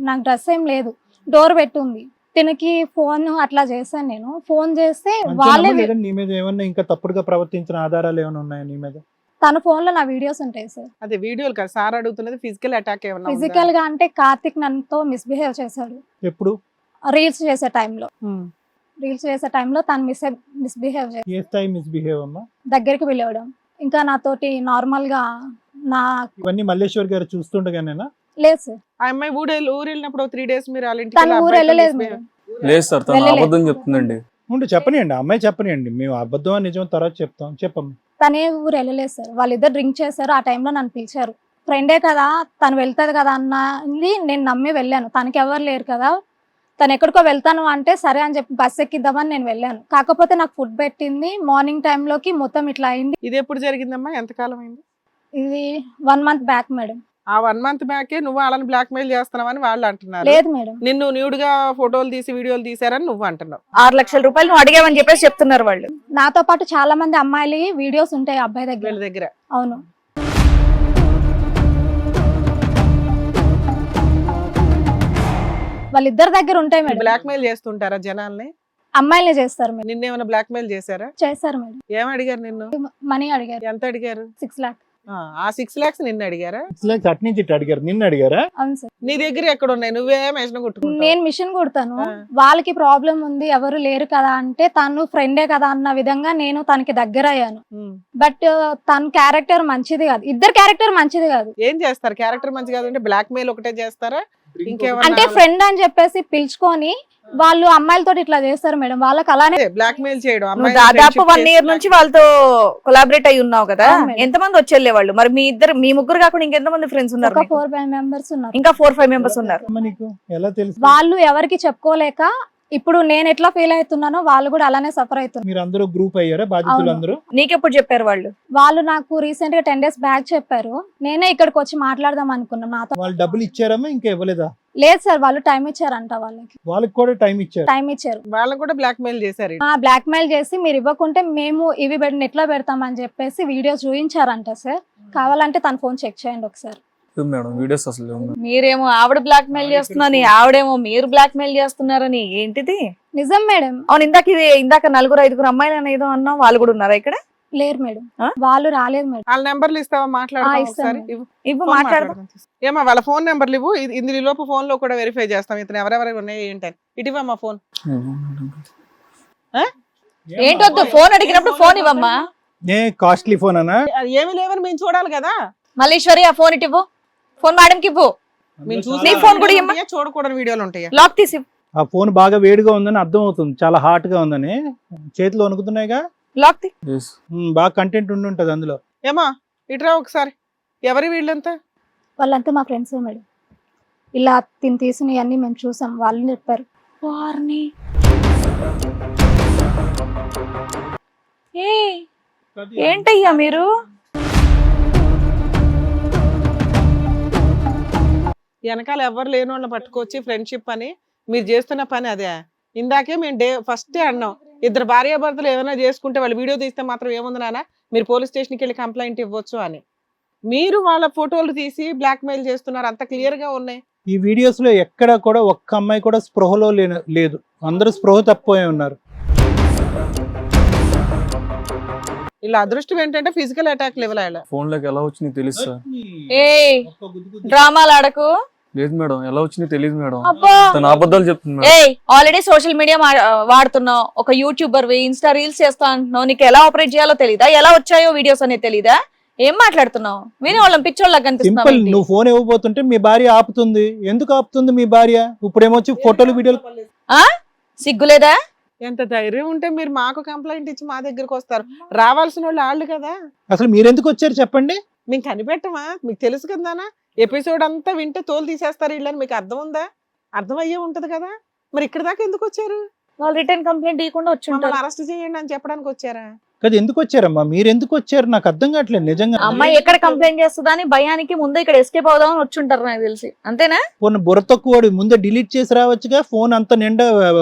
నాకు డ్రెస్ ఏం లేదు, డోర్ పెట్టుంది. తినకి ఫోన్ అట్లా చేశాను నేను. ఫోన్ చేస్తే వాళ్ళే నీ మీద ఏమన్నా ఇంకా తప్పుడుగా ప్రవర్తించిన ఆధారాలు ఏమైనా ఉన్నాయా నీ మీద? తన ఫోన్ లో నా వీడియోస్ ఉంటాయి సార్. అదే వీడియోలు కదా సార్ అడుగుతున్నది, ఫిజికల్ అటాక్ ఏమన్నా ఉందా? ఫిజికల్ గా అంటే కార్తిక్ నన్నుతో మిస్బిహేవ్ చేశాడు. ఎప్పుడు? రీల్స్ చేసే టైంలో. రీల్స్ చేసే టైంలో తను మిస్బిహేవ్ చేశాడు. ఏ స్థాయి మిస్బిహేవ్ అమ్మా? దగ్గరికి పిలవడం, ఇంకా నాతోటి నార్మల్ గా నా ఇవన్నీ మల్లేశ్వర్ గారు చూస్తుండగానేనా? లేదు సార్. ఆ అమ్మాయి ఊరు వెళ్ళినప్పుడు 3 days మీరు వాళ్ళ ఇంటికి తను వెళ్ళి ఊరు అబ్బాయితో వెళ్ళలేదు misbehave- మేడం. లేదు సార్, తను వెళ్ళలేదు. అబద్ధం చెప్తుందండి. ఉండు, చెప్పనియండి, అమ్మాయి చెప్పనియండి, మేము అబద్ధం నిజం తర్వాత చెప్తాం. చెప్పమ్మా. తనే ఊరు వెళ్ళలేదు సార్. వాళ్ళిద్దరు డ్రింక్ చేశారు. ఆ టైంలో నన్ను పిలిచారు. ఫ్రెండే కదా, తను వెళ్తుంది కదా అన్నది నేను నమ్మి వెళ్ళాను. తనకి ఎవరు లేరు కదా, తను ఎక్కడికో వెళ్తాను అంటే సరే అని చెప్పి బస్ ఎక్కిద్దామని నేను వెళ్ళాను. కాకపోతే నాకు ఫుడ్ పెట్టింది. మార్నింగ్ టైంలోకి మొత్తం ఇట్లా అయింది. ఇది ఎప్పుడు జరిగిందమ్మా? ఎంతకాలం అయింది? ఇది 1 month బ్యాక్ మేడం. ఆ 1 month బ్యాకే నువ్వు వాళ్ళని బ్లాక్ మెయిల్ చేస్తున్నావని వాళ్ళు అంటున్నారు. లేదు మేడం. నిన్ను న్యూడ్ గా ఫోటోలు తీసి వీడియోలు తీసారని నువ్వు అంటున్నావు. 6 లక్షల రూపాయలు నువ్వు అడిగావని చెప్పేసి చెప్తున్నారు వాళ్ళు. నాతో పాటు చాలా మంది అమ్మాయిలు వీడియోస్ ఉంటాయి అబ్బాయి వీళ్ళ దగ్గర. దగ్గర అవును. వాళ్ళిద్దరి దగ్గర ఉంటాయి మేడం. బ్లాక్ మెయిల్ చేస్తుంటారా జనాల్ని? అమ్మాయిలే చేస్తారు మేడం. నిన్నేమైనా బ్లాక్ మెయిల్ చేశారా? చేస్తారు మేడం. ఏం అడిగారు నిన్ను? మనీ అడిగారు. ఎంత అడిగారు? 6 lakhs. ఆ 6 lakhs నిన్ను అడిగారా? అటు నుంచి ఇటు అడిగారు, నిన్ను అడిగారా? అవును సార్. నీ దగ్గర ఎక్కడ ఉన్నాయి? నువ్వే మెషిన్ కొట్టుకుంటావు. నేను మిషన్ కుడతాను. ఆ. వాళ్ళకి ప్రాబ్లం ఉంది, ఎవరు లేరు కదా అంటే తను ఫ్రెండే కదా అన్న విధంగా నేను తనకి దగ్గర అయ్యాను. బట్ తన క్యారెక్టర్ మంచిది కాదు. ఇద్దరు క్యారెక్టర్ మంచిది కాదు. ఏం చేస్తారు? క్యారెక్టర్ మంచి కాదు అంటే బ్లాక్ మెయిల్ ఒకటే చేస్తారా? ఇంకేమన్నా? అంటే ఫ్రెండ్ అని చెప్పేసి పిలుచుకొని వాళ్ళు అమ్మాయిలతో ఇట్లా చేస్తారు మేడం. వాళ్ళకి అలానే బ్లాక్ మెయిల్ చేయడం. నువ్వు అమ్మాయిని దాదాపు friendship 1 year చేసి నుంచి వాళ్ళతో కొలాబరేట్ అయి ఉన్నావు కదా. అవును మేడం. ఎంతమంది వచ్చి వెళ్ళేవాళ్ళు? మరి మీ ముగ్గురు కాకుండా ఇంకెంతమంది ఫ్రెండ్స్ ఉన్నారు ఒక మీకు? 4-5 members ఉన్నారు. ఇంకా 4-5 members ఉన్నారు. అమ్మ, నీకు ఎలా తెలుసు? వాళ్ళు ఎవరికి చెప్పుకోలేక ఇప్పుడు నేను ఎట్లా ఫీల్ అవుతున్నానో వాళ్ళు కూడా అలానే సఫర్ అవుతున్నారు. మీరు అందరూ గ్రూప్ అయ్యారా బాధితులు అవును. అందరూ? నీకెప్పుడు చెప్పారు వాళ్ళు? వాళ్ళు నాకు రీసెంట్ గా 10 days బ్యాక్ చెప్పారు. నేనే ఇక్కడికి వచ్చి మాట్లాడదాం అనుకున్నాను. నాతో వాళ్ళు డబ్బులు ఇచ్చారమ్మా? ఇంకా ఇవ్వలేదా? లేదు సార్, వాళ్ళు టైం ఇచ్చారంట. వాళ్ళకి కూడా టైం ఇచ్చారు. టైం ఇచ్చారు. వాళ్ళని కూడా బ్లాక్ మెయిల్ చేశారు. బ్లాక్ మెయిల్ చేసి మీరు ఇవ్వకుంటే మేము ఇవి నెట్లో పెడతామని చెప్పేసి వీడియోస్ చూపించారంట సార్. కావాలంటే తన ఫోన్ చెక్ చేయండి ఒకసారి. లేవు మేడం, వీడియోస్ అసలు లేవు మేడం. మీరేమో ఆవిడ బ్లాక్ మెయిల్ చేస్తున్నారని, ఆవిడేమో మీరు బ్లాక్ మెయిల్ చేస్తున్నారని. ఏంటిది? నిజం మేడం. అవును, ఇందాక 4-5 అమ్మాయిలు అని ఏదో అన్నావు. వాళ్ళు కూడా ఉన్నారా ఇక్కడ? లేరు మేడం. ఆ? వాళ్ళు రాలేదు మేడం. వాళ్ళ నెంబర్లు ఇస్తావా? మాట్లాడదాం ఇస్తాను ఒకసారి. మేడం. ఇవ్వు. ఇవ్వు, ఫోన్ మాట్లాడదాం. మాట్లాడదాం. ఏమా వాళ్ళ ఫోన్ నెంబర్లు ఇవ్వు. ఇందులో లోపు ఫోన్ లో కూడా వెరిఫై చేస్తాం ఇతను ఎవరెవరు ఉన్నాయి ఏంటని. ఇటువమ్మా ఫోన్. ఏంటొద్దు, ఫోన్ అడిగినప్పుడు ఫోన్ ఇవ్వమ్మా. ఏ కాస్ట్లీ ఫోన్ అనా? అది ఏమీ లేవని మేము చూడాలి కదా. మల్లేశ్వరి, ఆ ఫోన్ ఇవ్వు. ఫోన్ మేడంకి ఇవ్వు. మేము చూసి నీ ఫోన్ కూడా ఇవ్వమ్మా. చూడకూడని వీడియోలు ఉంటాయా? లాక్ తీసి ఇవ్వు. ఆ ఫోన్ బాగా వేడిగా ఉందని అర్థం అవుతుంది, చాలా హాట్ గా ఉందని. చేతిలో వణుకుతున్నాయిగా. లాక్ తీ. Yes. బాగా కంటెంట్ ఉండి ఉంటది అందులో. ఏమా ఇటురా ఒకసారి. ఎవరి వీళ్ళంతా? వాళ్ళంతా మా ఫ్రెండ్స్ మేడం. ఇలా తీసినవన్నీ మేము చూసాం. వాళ్ళు చెప్పారు. వారిని ఏంటయ్యా మీరు? వెనకాల ఎవరు లేని వాళ్ళని పట్టుకొచ్చి ఫ్రెండ్షిప్ అని మీరు చేస్తున్న పని అదే. ఇందాకే మేము ఫస్ట్ అన్నాం, ఇద్దరు భార్యాభర్తలు ఏమైనా చేసుకుంటే వాళ్ళు వీడియో తీస్తే మాత్రం ఏముంది నాన్న, మీరు పోలీస్ స్టేషన్కి వెళ్ళి కంప్లైంట్ ఇవ్వచ్చు అని. మీరు వాళ్ళ ఫోటోలు తీసి బ్లాక్ మెయిల్ చేస్తున్నారు, అంత క్లియర్ గా ఉన్నాయి. ఈ వీడియోస్ లో ఎక్కడ కూడా ఒక్క అమ్మాయి కూడా స్పృహలో లేదు, అందరూ స్పృహ తప్పిపోయి ఉన్నారు. ఇలా అదృష్టం ఏంటంటే ఫిజికల్ అటాక్ లెవెల్ అయ్యాలి. ఫోన్ లోకి ఎలా వచ్చినాయి తెలుసు సార్. ఏయ్ డ్రామాలు ఆడకు. లేదు మేడం, ఎలా వచ్చినాయి తెలియదు మేడం. అబ్బా తన అబద్ధాలు చెప్తుంది మేడం. ఏయ్ ఆల్రెడీ సోషల్ మీడియా వాడుతున్నావు, ఒక యూట్యూబర్ ఇన్స్టా రీల్స్ చేస్తా అంటున్నావు, నీకు ఎలా ఆపరేట్ చేయాలో తెలీదా, ఎలా వచ్చాయో వీడియోస్ అనేది తెలీదా, ఏం మాట్లాడుతున్నావు? విని వాళ్ళం పిచ్చోళ్ళకి సింపుల్, కనిపిస్తున్నావు. నువ్వు ఫోన్ ఇవ్వబోతుంటే మీ భార్య ఆపుతుంది. ఎందుకు ఆపుతుంది మీ భార్య? ఇప్పుడేమొచ్చి ఫోటోలు వీడియోలు. సిగ్గులేదా? ఎంత ధైర్యం ఉంటే మీరు మాకు కంప్లైంట్ ఇచ్చి మా దగ్గరకు వస్తారు? రావాల్సిన వాళ్ళు కదా. అసలు మీరెందుకు వచ్చారు చెప్పండి? మేము కనిపెట్టమా? మీకు తెలుసు కదానా, ఎపిసోడ్ అంతా వింటే తోలు తీసేస్తారు వీళ్ళని. మీకు అర్థం ఉందా? అర్థం అయ్యే ఉంటది కదా. మరి ఇక్కడ దాకా ఎందుకు వచ్చారు? వాళ్ళు రిటర్న్ కంప్లైంట్ ఇవ్వకుండా వచ్చి మమ్మల్ని ఉంటారు. అరెస్ట్ చేయండి అని చెప్పడానికి వచ్చారా? కదా ఎందుకు వచ్చారమ్మా? మీరు ఎందుకు వచ్చారు నాకు అర్థం కావట్లేదు నిజంగా. అమ్మాయి ఎక్కడ కంప్లైంట్ చేస్తుందా అని భయానికి ముందే ఇక్కడ ఎస్కేప్ అవుదామని వచ్చి ఉంటారు నాకు తెలిసి, అంతేనా? ఫోన్ బుర్ర తక్కువ ముందే డిలీట్ చేసి రావచ్చుగా. ఫోన్ అంతా నిండా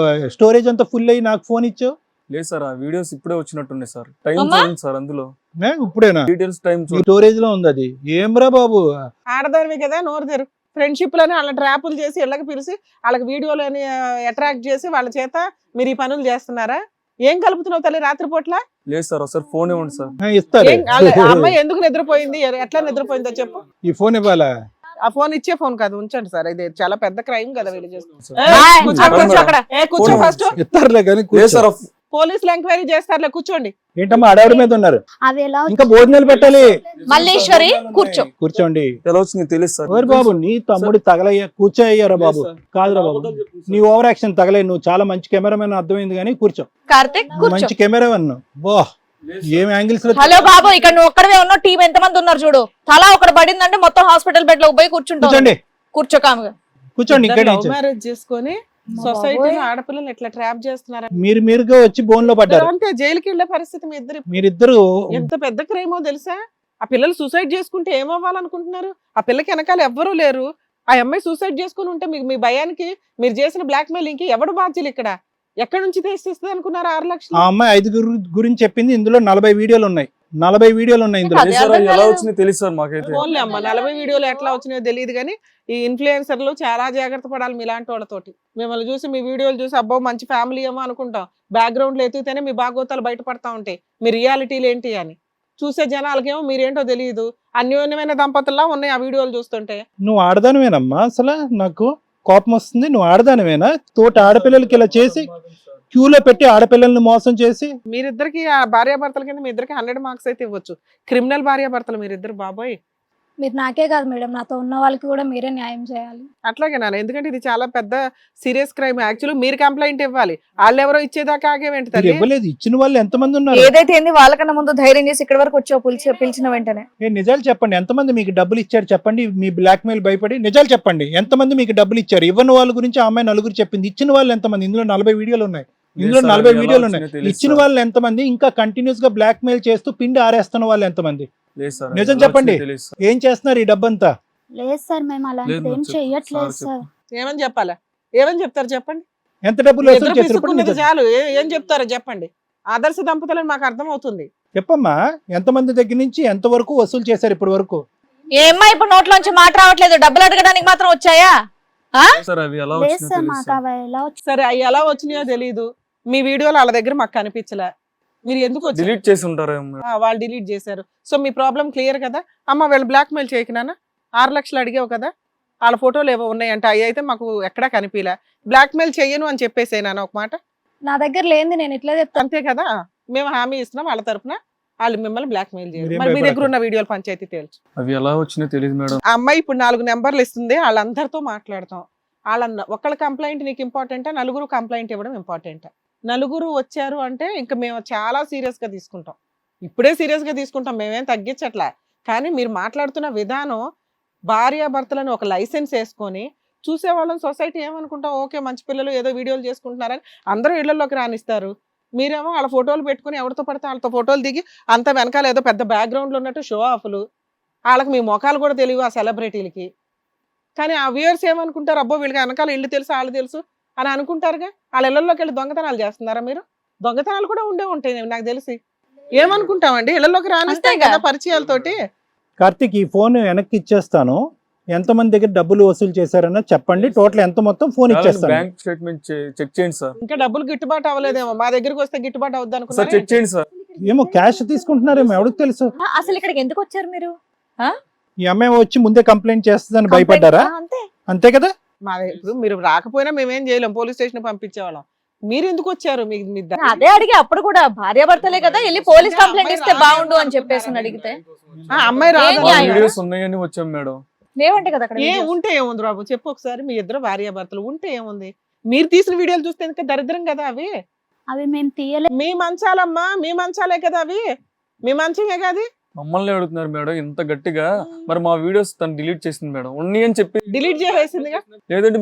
స్టోరేజ్ అంతా ఫుల్ అయ్యి నాకు ఫోన్ ఇచ్చావు. లేదు సార్, ఆ వీడియోస్ ఇప్పుడే వచ్చినట్టున్నాయి సార్. టైం అమ్మా? చూడండి సార్, అందులో ఇప్పుడేనా డీటెయిల్స్ టైం చూడండి. స్టోరేజ్ లో ఉంది అది. ఏమ్రా బాబు, ఆడదానివి కదా, నోరు తెరు. ఫ్రెండ్షిప్ లని వాళ్ళ ట్రాపులు చేసి ఇళ్ళకి పిలిచి వాళ్ళకి వీడియోలని అట్రాక్ట్ చేసి వాళ్ళ చేత మీరు ఈ పనులు చేస్తున్నారా? ఏం కలుపుతున్నావు తల్లి రాత్రిపూట్ల? లేదు సార్, ఒకసారి ఫోన్ ఇవ్వండి సార్. ఇస్తారు. ఆ అమ్మాయి ఎందుకు నిద్రపోయింది, ఎట్లా నిద్రపోయిందో చెప్పు. ఈ ఫోన్ ఇవ్వాలా? ఆ ఫోన్ ఇచ్చే ఫోన్ కాదు, ఉంచండి సార్. ఇది చాలా పెద్ద క్రైమ్ కదా వీళ్ళు చేస్తున్నారు. సార్. ఏయ్, కూర్చో, అక్కడ కూర్చో అక్కడ. కూర్చో ఫస్ట్. ఇస్తారులే కానీ లేదు సార్, పోలీసులు ఎంక్వైరీ చేస్తారులే, కూర్చోండి. ఏంటమ్మా అడవిడ మీద ఉన్నారు? అవి ఎలా ఇంకా భోజనాలు పెట్టాలి. మల్లేశ్వరి కూర్చో. కూర్చోండి. ఎలా వచ్చింది తెలుసు సార్. ఓరి బాబు, నీ తమ్ముడు తగలయ్యా, కూర్చోయ్యారా బాబు. కాదురా బాబు, నీ ఓవర్ యాక్షన్ తగలే. నువ్వు చాలా మంచి కెమెరామెన్ అర్థమైంది, కానీ కూర్చో. కార్తిక్ కూర్చో. మంచి కెమెరామెన్. బో ఏం యాంగిల్స్ లో. హలో బాబు, ఇక్కడ నువ్వు ఒక్కడవే ఉన్నావు, టీం ఎంత మంది ఉన్నారు చూడు. తలా ఒకటి పడిందంటే మొత్తం హాస్పిటల్ బెడ్ లో పోయి కూర్చుంటావు. కూర్చోండి, కూర్చో కాముగా. కూర్చోండి. ఇక్కడ లవ్ మ్యారేజ్ చేసుకొని సొసైటీలో ఆడపిల్లలు ఎట్లా ట్రాప్ చేస్తున్నారా? మీరుగా వచ్చి బోన్ లో పడ్డారు. అంటే జైలుకి వెళ్ళే పరిస్థితి మీ ఇద్దరు. మీరిద్దరు ఎంత పెద్ద క్రైమో తెలుసా? ఆ పిల్లలు సూసైడ్ చేసుకుంటే ఏమవ్వాలనుకుంటున్నారు? ఆ పిల్లకి వెనకాల ఎవ్వరూ లేరు. ఆ అమ్మాయి సూసైడ్ చేసుకుని ఉంటే మీకు మీ భయానికి మీరు చేసిన బ్లాక్ మెయిలింగ్ కి ఎవడు బాధ్యులు? ఇక్కడ ఎక్కడి నుంచి తెచ్చిస్తుంది అనుకున్నారు 6 లక్షలు? ఆ అమ్మాయి 5 గురించి చెప్పింది. ఇందులో 40 వీడియోలు ఉన్నాయి. 40 వీడియోలు ఉన్నాయి ఇందులో. అదే లేదు సార్, అర్థం ఎలా కాలేదు. వచ్చినాయి తెలియదు సార్ మాకైతే. ఓన్లీ అమ్మ 40 వీడియోలు ఎట్లా వచ్చినాయో తెలియదు, కానీ ఈ ఇన్ఫ్లుయెన్సర్లు చాలా జాగ్రత్త పడాలి మీలాంటి వాళ్ళతోటి. మిమ్మల్ని చూసి మీ వీడియోలు చూసి అబ్బో మంచి ఫ్యామిలీ ఏమో అనుకుంటాం. బ్యాక్గ్రౌండ్ లో ఎత్తితేనే మీ భాగోతాలు బయటపడతా ఉంటాయి, మీ రియాలిటీలు ఏంటి అని. చూసే జనాలకేమో మీరేంటో తెలియదు. అన్యోన్యమైన దంపతుల్లా ఉన్నాయి ఆ వీడియోలు చూస్తుంటే. నువ్వు ఆడదానివేనమ్మా? అసలు నాకు కోపం వస్తుంది. నువ్వు ఆడదానివేనా? తోటి ఆడపిల్లలకి ఇలా చేసి క్యూలో పెట్టి ఆడపిల్లల్ని మోసం చేసి. మీరిద్దరికి ఆ భార్యాభర్తల కింద మీ ఇద్దరికి 100 మార్క్స్ అయితే ఇవ్వచ్చు. క్రిమినల్ భార్యాభర్తలు మీరిద్దరు బాబోయ్. మీరు నాకే కాదు మేడం, నాతో ఉన్న వాళ్ళకి కూడా మీరే న్యాయం చేయాలి. అట్లాగే నాన్న, ఎందుకంటే ఇది చాలా పెద్ద సీరియస్ క్రైమ్. యాక్చువల్లీ మీరు కంప్లైంట్ ఇవ్వాలి, వాళ్ళు ఎవరో ఇచ్చేదాకా ఆగేవేంటి మీరు తల్లి? ఇవ్వలేదు. ఇచ్చిన వాళ్ళు ఎంతమంది ఉన్నారు? ఏదైతే ఏంది వాళ్ళకన్నా ముందు ధైర్యం చేసి ఇక్కడ వరకు వచ్చావు, పిలిచిన వెంటనే. నిజాలు చెప్పండి. ఎంతమంది మీకు డబ్బులు ఇచ్చారు చెప్పండి. మీ బ్లాక్ మెయిల్ భయపడి నిజాలు చెప్పండి. ఎంతమంది మీకు డబ్బులు ఇచ్చారు? ఇవ్వని వాళ్ళ గురించి ఆ అమ్మాయి నలుగురు చెప్పింది. ఇచ్చిన వాళ్ళు ఎంతమంది? ఇందులో 40 వీడియోలు ఉన్నాయి. ఇందులో 40 వీడియోలు ఉన్నాయి. ఇచ్చిన వాళ్ళు ఎంతమంది? ఇంకా కంటిన్యూస్ గా బ్లాక్ మెయిల్ చేస్తూ పిండి ఆరేస్తున్న వాళ్ళు ఎంతమంది? లేదు సార్, నిజం ఎలా చెప్పండి. వచ్చినాయి తెలియదు సార్. ఏం చేస్తున్నారు ఈ డబ్బంతా? లేదు సార్, మేము అలాంటిది లేదు, ఏం చెప్పు. చెయ్యట్లేదు సార్ సార్. ఏమని చెప్పాలా? ఏమని చెప్తారు చెప్పండి? ఎంత డబ్బులు మీ వసూలు ఇద్దరు చేశారు? ఇప్పుడు పిసుక్కున్నది నిజం చాలు. ఏం చెప్తారో చెప్పండి. ఆదర్శ దంపతులని మాకు అర్థం అవుతుంది. చెప్పమ్మా. ఎంతమంది దగ్గర నుంచి ఎంత వరకు వసూలు చేశారు ఇప్పటి వరకు? ఏమ్మా ఇప్పుడు నోట్లోంచి మాట రావట్లేదు, డబ్బులు అడగడానికి మాత్రం వచ్చాయా? సార్ అవి ఎలా లేదు వచ్చినాయి సార్, తెలియదు మాకు సార్. అవి ఎలా వచ్చి. సరే అవి ఎలా వచ్చినాయో తెలియదు. మీ వీడియోలు వాళ్ళ దగ్గర మాకు కనిపించలే. మీరు ఎందుకు వచ్చారు? డిలీట్ చేసి ఉంటారేమో. వాళ్ళు డిలీట్ చేశారు. సో మీ ప్రాబ్లం క్లియర్ కదా. అమ్మ వీళ్ళు బ్లాక్ మెయిల్ చేయకున్నానా? 6 లక్షలు అడిగావు కదా, వాళ్ళ ఫోటోలు ఏవో ఉన్నాయంట, అవి అయితే మాకు ఎక్కడా కనిపించలే. బ్లాక్ మెయిల్ చెయ్యను అని చెప్పేసేనా ఒక మాట? నా దగ్గర లేనిది నేను ఇట్లా చెప్తాను. అంతే కదా. మేము హామీ ఇస్తున్నాం వాళ్ళ తరపున, వాళ్ళు మిమ్మల్ని బ్లాక్ మెయిల్ చేయరు. మీరేం మరి మీ దగ్గర భయపడకండి. ఉన్న వీడియోలు పంచాయతీ తేల్చు. అవి ఎలా వచ్చినాయి తెలియదు మేడం. ఆ అమ్మాయి ఇప్పుడు 4 నెంబర్లు ఇస్తుంది, వాళ్ళందరితో మాట్లాడతాం. ఒకళ్ళ కంప్లైంట్ నీకు ఇంపార్టెంటా, నలుగురు కంప్లైంట్ ఇవ్వడం ఇంపార్టెంటా? నలుగురు వచ్చారు అంటే ఇంకా మేము చాలా సీరియస్ గా తీసుకుంటాం. ఇప్పుడే సీరియస్ గా తీసుకుంటాం, మేమేం తగ్గించట్లా. కానీ మీరు మాట్లాడుతున్న విధానం, భార్యాభర్తలను ఒక లైసెన్స్ వేసుకొని చూసేవాళ్ళం సొసైటీ ఏమనుకుంటాం, ఓకే మంచి పిల్లలు ఏదో వీడియోలు చేసుకుంటున్నారని అందరూ ఇళ్లలోకి రానిస్తారు. మీరేమో వాళ్ళ ఫోటోలు పెట్టుకుని ఎవరితో పడితే వాళ్ళతో ఫోటోలు దిగి అంత వెనకాల ఏదో పెద్ద బ్యాక్గ్రౌండ్లో ఉన్నట్టు షో ఆఫ్లు. వాళ్ళకి మీ మొఖాలు కూడా తెలియవు ఆ సెలబ్రిటీలకి. కానీ ఆ వ్యూయర్స్ ఏమనుకుంటారు, అబ్బో వీళ్ళకి వెనకాల ఇల్లు తెలుసు వాళ్ళు తెలుసు అని అనుకుంటారుగా. వాళ్ళ ఇళ్లలోకి వెళ్ళి దొంగతనాలు చేస్తున్నారా మీరు? దొంగతనాలు కూడా ఉండే ఉంటాయి నాకు తెలిసి. ఏమనుకుంటామండి, ఇళ్లలోకి రానిస్తాయి కదా పరిచయాలతోటి. కార్తీక్ ఈ ఫోన్ వెనక్కి ఇచ్చేస్తాను, ఎంతమంది దగ్గర డబ్బులు వసూలు చేశారన్న చెప్పండి, టోటల్ ఎంత మొత్తం ఫోన్ ఇచ్చేస్తాను. బ్యాంక్ స్టేట్మెంట్ చెక్ చేయండి సార్. ఇంకా డబ్బులు గిట్టుబాటు అవ్వలేదేమో, మా దగ్గరికి వస్తే గిట్టుబాటు అవుద్ది సార్ అనుకున్నా. చెక్ చేయండి సార్. ఏమో క్యాష్ తీసుకుంటున్నారేమో ఎవరికి తెలుసు. అసలు ఇక్కడికి ఎందుకు వచ్చారు మీరు? ఈ అమ్మాయి వచ్చి ముందే కంప్లైంట్ చేస్తుందని భయపడ్డారా? అంతే. అంతే కదా. ఇప్పుడు మీరు రాకపోయినా మేమేం చేయలేం, పోలీస్ స్టేషన్ పంపించేవాళ్ళం. మీరు ఎందుకు వచ్చారు? మీ అదే అడిగి అప్పుడు కూడా భార్యాభర్తలే కదా, వెళ్ళి పోలీస్ కంప్లైంట్ ఇస్తే బాగుండు అని చెప్పేసి అడిగితే అమ్మాయి రాదు. ఏం న్యాయం? వీడియోస్ ఉన్నాయని వచ్చాం మేడం. లేవంటే కదా అక్కడ ఏ videos. ఉంటే ఏముంది బాబు, చెప్పు ఒకసారి. మీ ఇద్దరు భార్యాభర్తలు ఉంటే ఏముంది? మీరు తీసిన వీడియోలు చూస్తే ఇంకా దరిద్రం కదా అవి. అవి మేము తీయలేదు. మీ మంచాలమ్మా, మీ మంచాలే కదా అవి, మీ మంచమే కాదు. మమ్మల్ని అడుగుతున్నారు మేడం ఇంత గట్టిగా. మరి మా వీడియోస్ తను డిలీట్ చేసింది మేడం, ఉన్నాయి అని చెప్పి. డిలీట్ చేసేసిందిగా. లేదంటే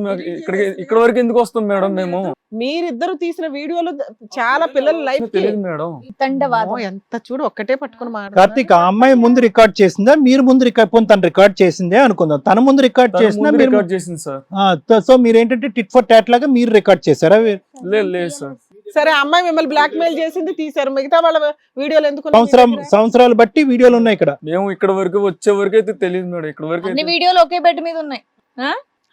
ఇక్కడ వరకు ఎందుకు వస్తాం మేడం మేము? మీరిద్దరు తీసిన వీడియోలు చాలా పిల్లల లైఫ్ తెలియదు మేడం. తండవాదం. ఎంత చూడు, ఒక్కటే పట్టుకుని కార్తీక్ ఆ అమ్మాయి ముందు రికార్డ్ చేసిందా, మీరు ముందు రికార్డ్, పోనీ తను రికార్డ్ చేసిందే అనుకుందాం, తన ముందు రికార్డ్ చేసిందా మీరు? రికార్డ్ చేసింది సార్. సో మీరు ఏంటంటే టిట్ ఫర్ టాట్ లాగా మీరు రికార్డ్ చేశారా? లేదు సార్. సరే, అమ్మాయి మిమ్మల్ని బ్లాక్ మెయిల్ చేసింది, తీశారు. మిగతా వాళ్ళ వీడియోలు ఎందుకు? సంవత్సరాలు బట్టి వీడియోలు ఉన్నాయి ఇక్కడ. మేము ఇక్కడ వరకు వచ్చే వరకు అయితే తెలియదు మేడం. ఇక్కడ వరకు అన్ని వీడియోలు ఒకే బెడ్ మీద ఉన్నాయి.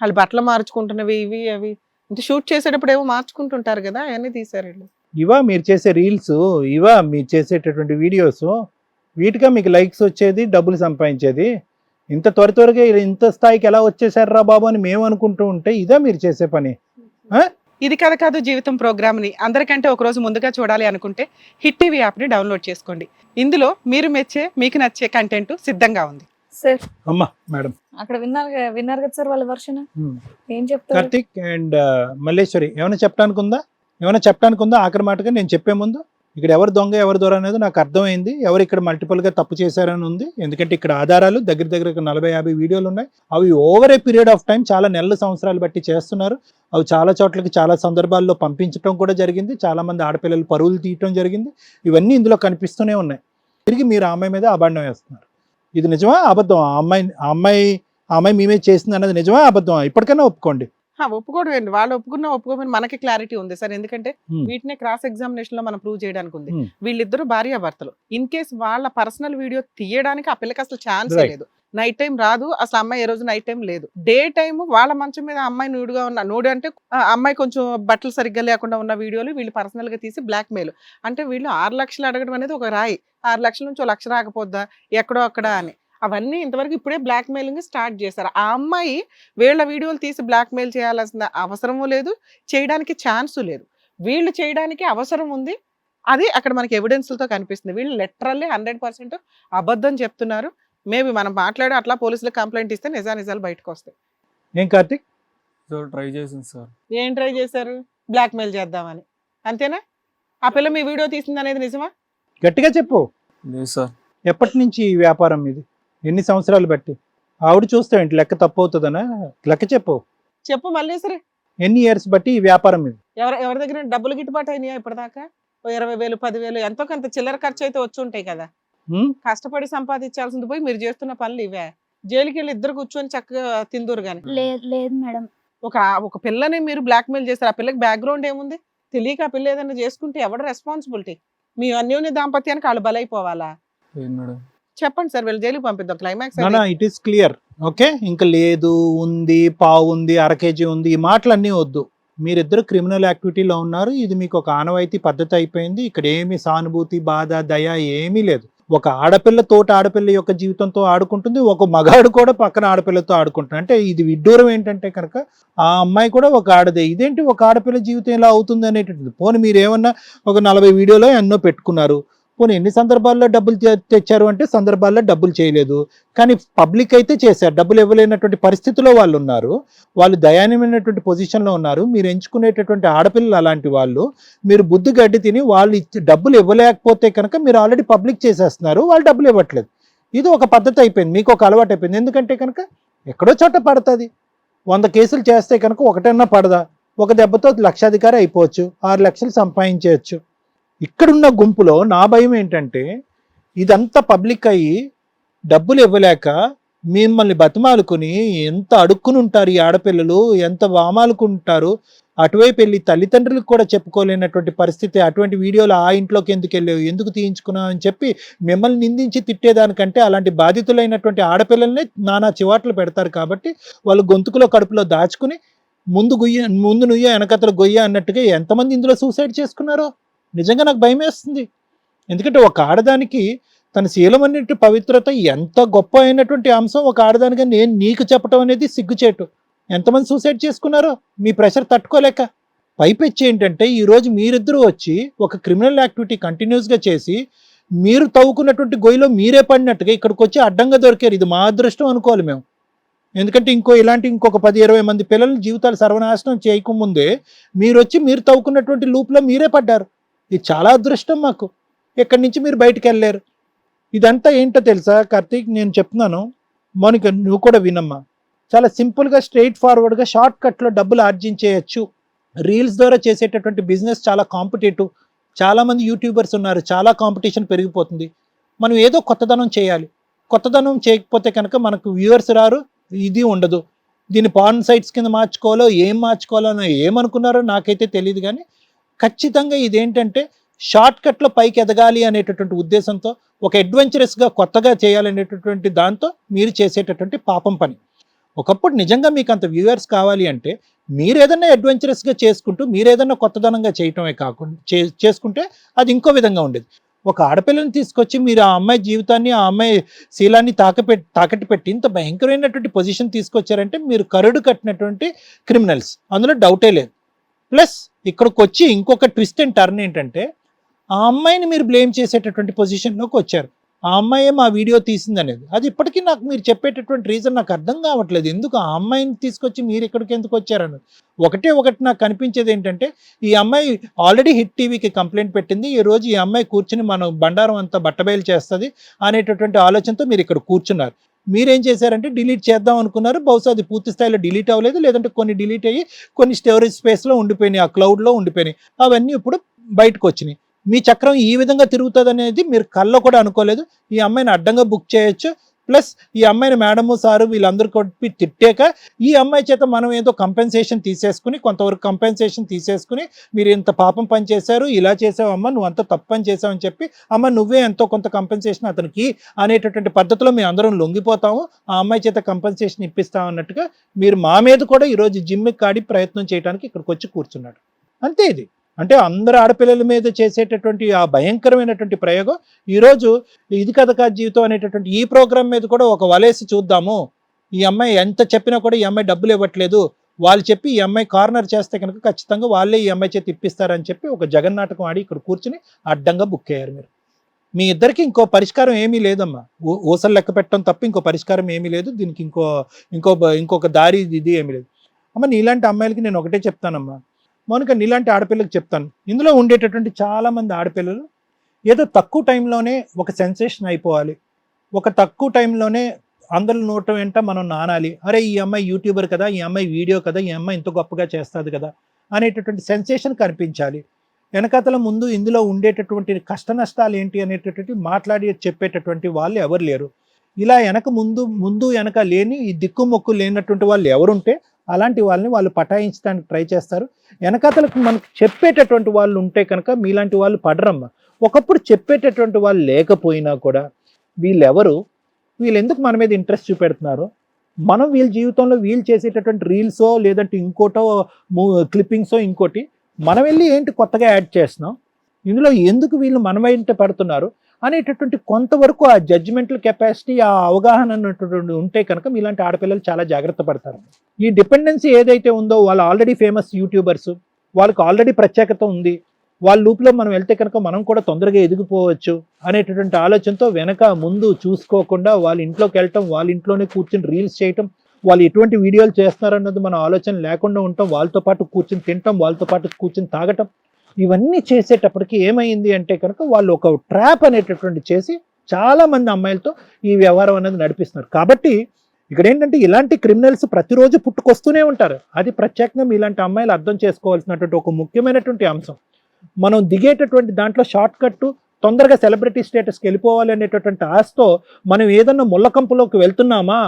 వాళ్ళు బట్టలు మార్చుకుంటున్నవి, ఇవి అవి ఇంత షూట్ చేసేటప్పుడు ఏమో మార్చుకుంటుంటారు కదా, అవన్నీ తీశారు వీళ్ళు. ఇవా మీరు చేసే రీల్స్, ఇవా మీరు చేసేటటువంటి వీడియోస్, వీటిగా మీకు లైక్స్ వచ్చేది, డబ్బులు సంపాదించేది? ఇంత త్వరగా ఇంత స్థాయికి ఎలా వచ్చేసారా బాబు అని మేము అనుకుంటూ ఉంటే ఇదా మీరు చేసే పని? ఇది కథ కాదు జీవితం ప్రోగ్రామ్ ని అందరికంటే ఒక రోజు ముందుగా చూడాలి అనుకుంటే హిట్ టీవీ యాప్ ని డౌన్లోడ్ చేసుకోండి. ఇందులో మీరు మెచ్చే, మీకు నచ్చే కంటెంట్ సిద్ధంగా ఉంది. సార్ అమ్మా మేడం అక్కడ విన్నారు కదా సార్ వాళ్ళ వర్షన్. ఏం చెప్తారు? కార్తిక్ అండ్ మల్లేశ్వరి ఏమైనా చెప్పడానికి ఉందా? ఆఖరి మాటగా నేను చెప్పే ముందు ఇక్కడ ఎవరు దొంగ ఎవరు దొర అనేది నాకు అర్థమైంది. ఎవరు ఇక్కడ మల్టిపుల్ గా తప్పు చేశారని ఉంది. ఎందుకంటే ఇక్కడ ఆధారాలు దగ్గర 40-50 వీడియోలు ఉన్నాయి. అవి over a period of time, చాలా నెలల సంవత్సరాలు బట్టి చేస్తున్నారు. అవి చాలా చోట్లకి చాలా సందర్భాల్లో పంపించడం కూడా జరిగింది. చాలా మంది ఆడపిల్లలు పరువులు తీయటం జరిగింది. ఇవన్నీ ఇందులో కనిపిస్తూనే ఉన్నాయి. తిరిగి మీరు ఆ అమ్మాయి మీద అబాండం వేస్తున్నారు. ఇది నిజమా అబద్ధం? ఆ అమ్మాయి మేమే చేసింది అన్నది నిజమా అబద్ధమా? ఇప్పటికైనా ఒప్పుకోండి. ఒప్పుకోవడం వాళ్ళు ఒప్పుకోమని మనకి క్లారిటీ ఉంది సార్. ఎందుకంటే వీటినే క్రాస్ ఎగ్జామినేషన్ లో మనం ప్రూవ్ చేయడానికి ఉంది. వీళ్ళిద్దరు భార్యాభర్తలు. ఇన్ కేస్ వాళ్ళ పర్సనల్ వీడియో తీయడానికి ఆ పిల్లకి అసలు ఛాన్స్ లేదు. నైట్ టైం రాదు అసలు, అమ్మాయి ఏ రోజు నైట్ టైం లేదు. డే టైం వాళ్ళ మంచం మీద అమ్మాయి నూడుగా ఉన్న, నూడు అంటే అమ్మాయి కొంచెం బట్టలు సరిగ్గా లేకుండా ఉన్న వీడియోలు వీళ్ళు పర్సనల్ గా తీసి బ్లాక్ మెయిల్. అంటే వీళ్ళు 6 లక్షలు అడగడం అనేది ఒక రాయి. 6 లక్షల నుంచి 1 లక్ష రాకపోద్దా ఎక్కడో అక్కడ అని, అవన్నీ ఇంతవరకు ఇప్పుడే బ్లాక్ మెయిలింగ్ స్టార్ట్ చేశారు. ఆ అమ్మాయి వీళ్ళ వీడియోలు తీసి బ్లాక్ మెయిల్ చేయాల్సిన అవసరము లేదు, చేయడానికి ఛాన్స్ లేదు. వీళ్ళు చేయడానికి అవసరం ఉంది. అది అక్కడ మనకి ఎవిడెన్స్లతో కనిపిస్తుంది. వీళ్ళు లిటరల్లీ 100% అబద్ధం చెప్తున్నారు. మేబీ మనం మాట్లాడి అట్లా పోలీసులకు కంప్లైంట్ ఇస్తే నిజాలు బయటకు వస్తాయి. ఏం కార్తిక్ ట్రై చేసింది సార్. ఏం ట్రై చేశారు? బ్లాక్ మెయిల్ చేద్దామని, అంతేనా? ఆ పిల్ల మీ వీడియో తీసింది అనేది నిజమా? గట్టిగా చెప్పు. లేదు సార్. ఎప్పటి నుంచి ఈ వ్యాపారం ఇది? ఎన్ని సంవత్సరాలు బట్టి? ఆవిడ చూస్తావేంటి? లెక్క తప్పు అవుతుందనా? లెక్క చెప్పు మళ్ళీ సరే. ఎన్ని ఇయర్స్ బట్టి ఈ వ్యాపారం ఇది? ఎవరి దగ్గర డబ్బులు గిట్టుబాటు అయినాయా ఇప్పటిదాకా? 20,000 10,000 ఎంతో కొంత చిల్లర ఖర్చు అయితే వచ్చి ఉంటాయి కదా. కష్టపడి సంపాదించాల్సింది పోయి మీరు చేస్తున్న పనులు ఇవే. జైలుకి వెళ్ళి ఇద్దరు కూర్చొని చక్కగా తిందూరు గాని. లేదు మేడం. ఒక పిల్లని మీరు బ్లాక్ మెయిల్ చేస్తారు. ఆ పిల్లకి బ్యాక్గ్రౌండ్ ఏముంది? తెలియక ఆ పిల్ల ఏదైనా చేసుకుంటే ఎవడ రెస్పాన్సిబిలిటీ? మీ అన్యోన్య దాంపత్యానికి వాళ్ళు బలైపోవాలా? చెప్పండి సార్, వీళ్ళు జైలుకి పంపిద్దాం. Climax it is clear. Okay, ఇంకా లేదు, ఉంది, పావు ఉంది, 1/2 కేజీ ఉంది, ఈ మాటలన్నీ వద్దు. మీరిద్దరు క్రిమినల్ యాక్టివిటీలో ఉన్నారు. ఇది మీకు ఒక ఆనవాయితీ పద్ధతి అయిపోయింది. ఇక్కడ ఏమి సానుభూతి, బాధ, దయ ఏమీ లేదు. ఒక ఆడపిల్ల తోటి ఆడపిల్ల యొక్క జీవితంతో ఆడుకుంటుంది, ఒక మగాడు కూడా పక్కన ఆడపిల్లతో ఆడుకుంటుంది. అంటే ఇది విడ్డూరం ఏంటంటే కనుక ఆ అమ్మాయి కూడా ఒక ఆడదే. ఇదేంటి ఒక ఆడపిల్ల జీవితం ఇలా అవుతుంది అనేటువంటిది. పోనీ మీరు ఏమన్నా ఒక 40 వీడియోలో ఎన్నో పెట్టుకున్నారు. పోనీ ఎన్ని సందర్భాల్లో డబ్బులు తెచ్చారు అంటే సందర్భాల్లో డబ్బులు చేయలేదు, కానీ పబ్లిక్ అయితే చేశారు. డబ్బులు ఇవ్వలేనటువంటి పరిస్థితిలో వాళ్ళు ఉన్నారు. వాళ్ళు దయానీయమైనటువంటి పొజిషన్లో ఉన్నారు. మీరు ఎంచుకునేటటువంటి ఆడపిల్లలు అలాంటి వాళ్ళు. మీరు బుద్ధి గడ్డి తిని వాళ్ళు డబ్బులు ఇవ్వలేకపోతే కనుక మీరు ఆల్రెడీ పబ్లిక్ చేసేస్తున్నారు. వాళ్ళు డబ్బులు ఇవ్వట్లేదు. ఇది ఒక పద్ధతి అయిపోయింది, మీకు ఒక అలవాటు అయిపోయింది. ఎందుకంటే కనుక ఎక్కడో చోట పడుతుంది. 100 కేసులు చేస్తే కనుక ఒకటన్నా పడదా? ఒక దెబ్బతో లక్షాధికారి అయిపోవచ్చు, 6 లక్షలు సంపాదించవచ్చు. ఇక్కడున్న గుంపులో నా భయం ఏంటంటే ఇదంతా పబ్లిక్ అయ్యి డబ్బులు ఇవ్వలేక మిమ్మల్ని బతిమాలుకుని ఎంత అడుక్కుని ఉంటారు ఈ ఆడపిల్లలు, ఎంత వామాలుకుంటారు. అటువైపు వెళ్ళి తల్లిదండ్రులకు కూడా చెప్పుకోలేనటువంటి పరిస్థితి. అటువంటి వీడియోలు ఆ ఇంట్లోకి ఎందుకు వెళ్ళావు, ఎందుకు తీయించుకున్నావు అని చెప్పి మిమ్మల్ని నిందించి తిట్టేదానికంటే అలాంటి బాధితులైనటువంటి ఆడపిల్లల్ని నానా చివాట్లు పెడతారు. కాబట్టి వాళ్ళు గొంతుకులో కడుపులో దాచుకుని ముందు నుయ్య వెనకతలు గొయ్య అన్నట్టుగా ఎంతమంది ఇందులో సూసైడ్ చేసుకున్నారో నిజంగా నాకు భయం వేస్తుంది. ఎందుకంటే ఒక ఆడదానికి తన శీలం అన్నిటి పవిత్రత ఎంత గొప్ప అయినటువంటి అంశం ఒక ఆడదానిగా నేను నీకు చెప్పడం అనేది సిగ్గుచేటు. ఎంతమంది సూసైడ్ చేసుకున్నారో మీ ప్రెషర్ తట్టుకోలేక. పైపెచ్చి ఏంటంటే ఈరోజు మీరిద్దరూ వచ్చి ఒక క్రిమినల్ యాక్టివిటీ కంటిన్యూస్గా చేసి మీరు తవ్వుకున్నటువంటి గొయ్యిలో మీరే పడినట్టుగా ఇక్కడికి వచ్చి అడ్డంగా దొరికారు. ఇది మా అదృష్టం అనుకోవాలి మేము. ఎందుకంటే ఇంకొక 10-20 మంది పిల్లల జీవితాలు సర్వనాశనం చేయకముందే మీరు తవ్వుకున్నటువంటి లూప్లో మీరే పడ్డారు. ఇది చాలా అదృష్టం మాకు. ఇక్కడి నుంచి మీరు బయటికి వెళ్ళారు. ఇదంతా ఏంటో తెలుసా కార్తీక్, నేను చెప్తున్నాను, మౌనిక నువ్వు కూడా వినమ్మా. చాలా సింపుల్గా స్ట్రైట్ ఫార్వర్డ్గా షార్ట్ కట్లో డబ్బులు ఆర్జించేయచ్చు. రీల్స్ ద్వారా చేసేటటువంటి బిజినెస్ చాలా కాంపిటేటివ్. చాలామంది యూట్యూబర్స్ ఉన్నారు, చాలా కాంపిటీషన్ పెరిగిపోతుంది. మనం ఏదో కొత్తదనం చేయాలి. కొత్తదనం చేయకపోతే కనుక మనకు వ్యూవర్స్ రారు, ఇది ఉండదు. దీన్ని పార్న్ సైట్స్ కింద మార్చుకోవాలో అని ఏమనుకున్నారో నాకైతే తెలియదు. కానీ ఖచ్చితంగా ఇదేంటంటే షార్ట్ కట్లో పైకి ఎదగాలి అనేటటువంటి ఉద్దేశంతో ఒక అడ్వెంచరస్గా కొత్తగా చేయాలనేటటువంటి దాంతో మీరు చేసేటటువంటి పాపం పని. ఒకప్పుడు నిజంగా మీకు అంత వ్యూవర్స్ కావాలి అంటే మీరు ఏదన్నా అడ్వెంచరస్గా చేసుకుంటూ మీరు ఏదన్నా కొత్తదనంగా చేయటమే కాకుండా చేసుకుంటే అది ఇంకో విధంగా ఉండేది. ఒక ఆడపిల్లని తీసుకొచ్చి మీరు ఆ అమ్మాయి జీవితాన్ని, ఆ అమ్మాయి శీలాన్ని తాకట్టు పెట్టి ఇంత భయంకరమైనటువంటి పొజిషన్ తీసుకొచ్చారంటే మీరు కరుడు కట్టినటువంటి క్రిమినల్స్, అందులో డౌటే లేదు. ప్లస్ ఇక్కడికి వచ్చి ఇంకొక ట్విస్ట్ అండ్ టర్న్ ఏంటంటే ఆ అమ్మాయిని మీరు బ్లేమ్ చేసేటటువంటి పొజిషన్లోకి వచ్చారు. ఆ అమ్మాయే మా వీడియో తీసింది అనేది. అది ఇప్పటికీ నాకు మీరు చెప్పేటటువంటి రీజన్ నాకు అర్థం కావట్లేదు. ఎందుకు ఆ అమ్మాయిని తీసుకొచ్చి మీరు ఇక్కడికి ఎందుకు వచ్చారన్నది. ఒకటి నాకు కనిపించేది ఏంటంటే ఈ అమ్మాయి ఆల్రెడీ హిట్ టీవీకి కంప్లైంట్ పెట్టింది. ఈ రోజు ఈ అమ్మాయి కూర్చుని మనం బండారం అంతా బట్టబయలు చేస్తుంది అనేటటువంటి ఆలోచనతో మీరు ఇక్కడ కూర్చున్నారు. మీరేం చేశారంటే డిలీట్ చేద్దాం అనుకున్నారు. బహుశా అది పూర్తి స్థాయిలో డిలీట్ అవ్వలేదు, లేదంటే కొన్ని డిలీట్ అయ్యి కొన్ని స్టోరేజ్ స్పేస్లో ఉండిపోయినాయి, ఆ క్లౌడ్లో ఉండిపోయినాయి. అవన్నీ ఇప్పుడు బయటకు వచ్చినాయి. మీ చక్రం ఈ విధంగా తిరుగుతుంది అనేది మీరు కల్లో కూడా అనుకోలేదు. ఈ అమ్మాయిని అడ్డంగా బుక్ చేయొచ్చు. ప్లస్ ఈ అమ్మాయిని మేడము సారు వీళ్ళందరూ కొట్టి తిట్టాక ఈ అమ్మాయి చేత మనం ఏదో కంపెన్సేషన్ తీసేసుకుని, కొంతవరకు కంపెన్సేషన్ తీసేసుకుని మీరు ఇంత పాపం పని చేశారు, ఇలా చేసావు అమ్మ, నువ్వు అంత తప్పు పని చేసావు అని చెప్పి అమ్మ నువ్వే ఎంతో కొంత కంపెన్సేషన్ అతనికి అనేటటువంటి పద్ధతిలో మేము అందరం లొంగిపోతాము, ఆ అమ్మాయి చేత కంపెన్సేషన్ ఇప్పిస్తాం అన్నట్టుగా మీరు మా మీద కూడా ఈరోజు జిమ్కి కాడి ప్రయత్నం చేయడానికి ఇక్కడికి వచ్చి కూర్చున్నాడు. అంతే. ఇది అంటే అందరు ఆడపిల్లల మీద చేసేటటువంటి ఆ భయంకరమైనటువంటి ప్రయోగం ఈరోజు ఇది కథ కాదు జీవితం అనేటటువంటి ఈ ప్రోగ్రామ్ మీద కూడా ఒక వలేసి చూద్దాము. ఈ అమ్మాయి ఎంత చెప్పినా కూడా ఈ అమ్మాయి డబ్బులు ఇవ్వట్లేదు, వాళ్ళు చెప్పి ఈ అమ్మాయి కార్నర్ చేస్తే కనుక ఖచ్చితంగా వాళ్ళే ఈ అమ్మాయి చేతి ఇప్పిస్తారని చెప్పి ఒక జగన్నాటకం ఆడి ఇక్కడ కూర్చుని అడ్డంగా బుక్ అయ్యారు మీరు. మీ ఇద్దరికి ఇంకో పరిష్కారం ఏమీ లేదమ్మా. ఊసలు లెక్క పెట్టడం తప్ప ఇంకో పరిష్కారం ఏమీ లేదు. దీనికి ఇంకొక దారి ఇది ఏమీ లేదు. అమ్మ నీలాంటి అమ్మాయిలకి నేను ఒకటే చెప్తానమ్మా, మౌనిక నీలాంటి ఆడపిల్లకి చెప్తాను, ఇందులో ఉండేటటువంటి చాలామంది ఆడపిల్లలు ఏదో తక్కువ టైంలోనే ఒక సెన్సేషన్ అయిపోవాలి, ఒక తక్కువ టైంలోనే అందరి నోట వెంట మనం నానాలి, అరే ఈ అమ్మాయి యూట్యూబర్ కదా, ఈ అమ్మాయి వీడియో కదా, ఈ అమ్మాయి ఇంత గొప్పగా చేస్తుంది కదా అనేటటువంటి సెన్సేషన్ కనిపించాలి. వెనకతల ముందు ఇందులో ఉండేటటువంటి కష్ట నష్టాలు ఏంటి అనేటటువంటి మాట్లాడి చెప్పేటటువంటి వాళ్ళు ఎవరు లేరు. ఇలా ముందు వెనక లేని ఈ దిక్కుమొక్కు లేనటువంటి వాళ్ళు ఎవరుంటే అలాంటి వాళ్ళని వాళ్ళు పటాయించడానికి ట్రై చేస్తారు. వెనకతలకు మనకు చెప్పేటటువంటి వాళ్ళు ఉంటే కనుక మీలాంటి వాళ్ళు పడరమ్మా. ఒకప్పుడు చెప్పేటటువంటి వాళ్ళు లేకపోయినా కూడా వీళ్ళు ఎందుకు మన మీద ఇంట్రెస్ట్ చూపెడుతున్నారు, మనం వీళ్ళ జీవితంలో వీళ్ళు చేసేటటువంటి రీల్సో లేదంటే ఇంకోటో క్లిప్పింగ్సో ఇంకోటి మనం వెళ్ళి ఏంటి కొత్తగా యాడ్ చేస్తున్నాం, ఇందులో ఎందుకు వీళ్ళు మన వెంట పడుతున్నారు అనేటటువంటి కొంతవరకు ఆ జడ్జిమెంటల్ కెపాసిటీ, ఆ అవగాహన అన్నటువంటి ఉంటే కనుక మీలాంటి ఆడపిల్లలు చాలా జాగ్రత్త పడతారు. ఈ డిపెండెన్సీ ఏదైతే ఉందో వాళ్ళు ఆల్రెడీ ఫేమస్ యూట్యూబర్స్, వాళ్ళకి ఆల్రెడీ ప్రత్యేకత ఉంది, వాళ్ళ లూప్లో మనం వెళ్తే కనుక మనం కూడా తొందరగా ఎదిగిపోవచ్చు అనేటటువంటి ఆలోచనతో వెనక ముందు చూసుకోకుండా వాళ్ళ ఇంట్లోకి వెళ్ళటం, వాళ్ళ ఇంట్లోనే కూర్చొని రీల్స్ చేయటం, వాళ్ళు ఎటువంటి వీడియోలు చేస్తున్నారన్నది మన ఆలోచన లేకుండా ఉండటం, వాళ్ళతో పాటు కూర్చొని తినటం, వాళ్ళతో పాటు కూర్చొని తాగటం, ఇవన్నీ చేసేటప్పటికి ఏమైంది అంటే కనుక వాళ్ళు ఒక ట్రాప్ అనేటటువంటి చేసి చాలామంది అమ్మాయిలతో ఈ వ్యవహారం అనేది నడిపిస్తున్నారు. కాబట్టి ఇక్కడ ఏంటంటే ఇలాంటి క్రిమినల్స్ ప్రతిరోజు పుట్టుకొస్తూనే ఉంటారు. అది ప్రత్యేకంగా ఇలాంటి అమ్మాయిలు అర్థం చేసుకోవాల్సినటువంటి ఒక ముఖ్యమైనటువంటి అంశం. మనం దిగేటటువంటి దాంట్లో షార్ట్ కట్ తొందరగా సెలబ్రిటీ స్టేటస్కి వెళ్ళిపోవాలి అనేటటువంటి ఆశతో మనం ఏదన్నా ముళ్ళకంపులోకి వెళ్తున్నామా,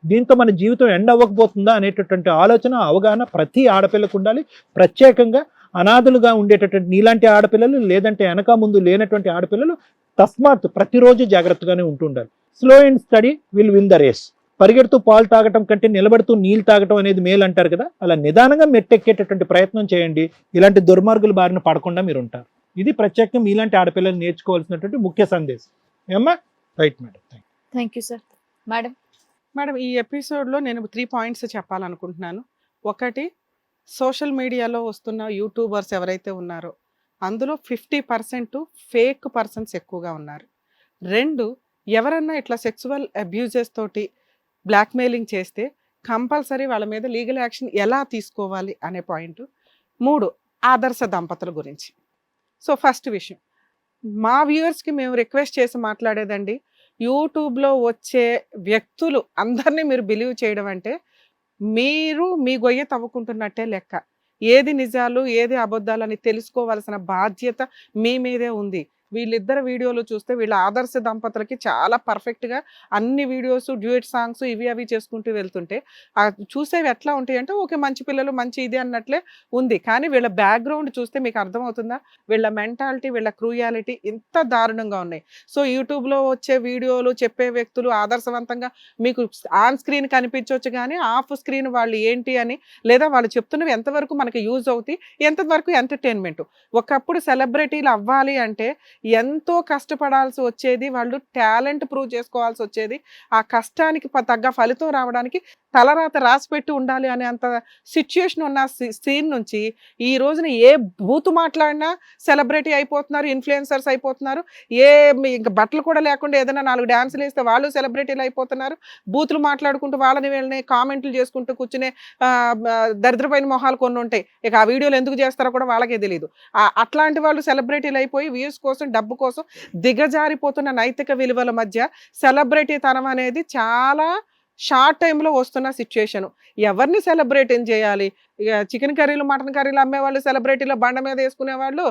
దీంతో మన జీవితం ఎండ్ అవ్వకపోతుందా అనేటటువంటి ఆలోచన, అవగాహన ప్రతి ఆడపిల్లకు ఉండాలి. ప్రత్యేకంగా అనాథలుగా ఉండేటటువంటి నీలాంటి ఆడపిల్లలు, లేదంటే వెనక ముందు లేనటువంటి ఆడపిల్లలు తస్మాత్ ప్రతిరోజు జాగ్రత్తగానే ఉంటుండాలి. Slow and steady will win the race. పరిగెడుతూ పాలు తాగటం కంటే నిలబడుతూ నీళ్ళు తాగటం అనేది మేలు అంటారు కదా, అలా నిదానంగా మెట్టెక్కేటటువంటి ప్రయత్నం చేయండి. ఇలాంటి దుర్మార్గుల బారిన పడకుండా మీరు ఉంటారు. ఇది ప్రత్యేకంగా మీలాంటి ఆడపిల్లలు నేర్చుకోవాల్సినటువంటి ముఖ్య సందేశం. ఏమ్మా? Right madam. Thank you sir. Madam, madam, ఈ ఎపిసోడ్లో నేను 3 పాయింట్స్ చెప్పాలనుకుంటున్నాను. ఒకటి, సోషల్ మీడియాలో వస్తున్న యూట్యూబర్స్ ఎవరైతే ఉన్నారో అందులో 50% ఫేక్ పర్సన్స్ ఎక్కువగా ఉన్నారు. 2, ఎవరన్నా ఇట్లా సెక్సువల్ అబ్యూజెస్ తోటి బ్లాక్మెయిలింగ్ చేస్తే కంపల్సరీ వాళ్ళ మీద లీగల్ యాక్షన్ ఎలా తీసుకోవాలి అనే పాయింట్. 3, ఆదర్శ దంపతుల గురించి. సో ఫస్ట్ విషయం, మా వ్యూవర్స్కి మేము రిక్వెస్ట్ చేసి మాట్లాడేదండి, యూట్యూబ్లో వచ్చే వ్యక్తులు అందరినీ మీరు బిలీవ్ చేయడం అంటే మీరు మీ గొయ్య తవ్వుకుంటున్నట్టే లెక్క. ఏది నిజాలు ఏది అబద్ధాలు అని తెలుసుకోవాల్సిన బాధ్యత మీ మీదే ఉంది. వీళ్ళిద్దరు వీడియోలు చూస్తే వీళ్ళ ఆదర్శ దంపతులకి చాలా పర్ఫెక్ట్గా అన్ని వీడియోస్, డ్యూయట్ సాంగ్స్ ఇవి అవి చేసుకుంటూ వెళ్తుంటే చూసేవి ఎట్లా ఉంటాయి అంటే ఓకే మంచి పిల్లలు మంచి ఇది అన్నట్లే ఉంది. కానీ వీళ్ళ బ్యాక్గ్రౌండ్ చూస్తే మీకు అర్థమవుతుందా, వీళ్ళ మెంటాలిటీ, వీళ్ళ క్రూయాలిటీ ఇంత దారుణంగా ఉన్నాయి. సో యూట్యూబ్లో వచ్చే వీడియోలు చెప్పే వ్యక్తులు ఆదర్శవంతంగా మీకు ఆన్ స్క్రీన్ కనిపించవచ్చు, కానీ ఆఫ్ స్క్రీన్ వాళ్ళు ఏంటి అని, లేదా వాళ్ళు చెప్తున్నవి ఎంతవరకు మనకి యూజ్ అవుతాయి, ఎంతవరకు ఎంటర్టైన్మెంట్. ఒకప్పుడు సెలబ్రిటీలు అవ్వాలి అంటే ఎంతో కష్టపడాల్సి వచ్చేది, వాళ్ళు టాలెంట్ ప్రూవ్ చేసుకోవాల్సి వచ్చేది. ఆ కష్టానికి తగ్గ ఫలితం రావడానికి తలరాత రాసి పెట్టి ఉండాలి అనే అంత సిచ్యుయేషన్ ఉన్న సీన్ నుంచి ఈ రోజున ఏ బూతు మాట్లాడినా సెలబ్రిటీ అయిపోతున్నారు, ఇన్ఫ్లుయెన్సర్స్ అయిపోతున్నారు. ఇంకా బట్టలు కూడా లేకుండా ఏదైనా 4 డ్యాన్సులు వేస్తే వాళ్ళు సెలబ్రిటీలు అయిపోతున్నారు. బూతులు మాట్లాడుకుంటూ వాళ్ళని వీళ్ళని కామెంట్లు చేసుకుంటూ కూర్చునే దరిద్రపైన మొహాలు కొన్ని ఉంటాయి. ఇక ఆ వీడియోలు ఎందుకు చేస్తారో కూడా వాళ్ళకే తెలియదు. అట్లాంటి వాళ్ళు సెలబ్రిటీలు అయిపోయి వ్యూస్ కోసం, డబ్బు కోసం దిగజారిపోతున్న నైతిక విలువల మధ్య సెలబ్రిటీ తనం అనేది చాలా షార్ట్ టైంలో వస్తున్న సిచ్యుయేషన్. ఎవరిని సెలబ్రేటింగ్ చేయాలి? ఇక చికెన్ కర్రీలు, మటన్ కర్రీలు అమ్మేవాళ్ళు సెలబ్రిటీలు, బండ మీద వేసుకునేవాళ్ళు,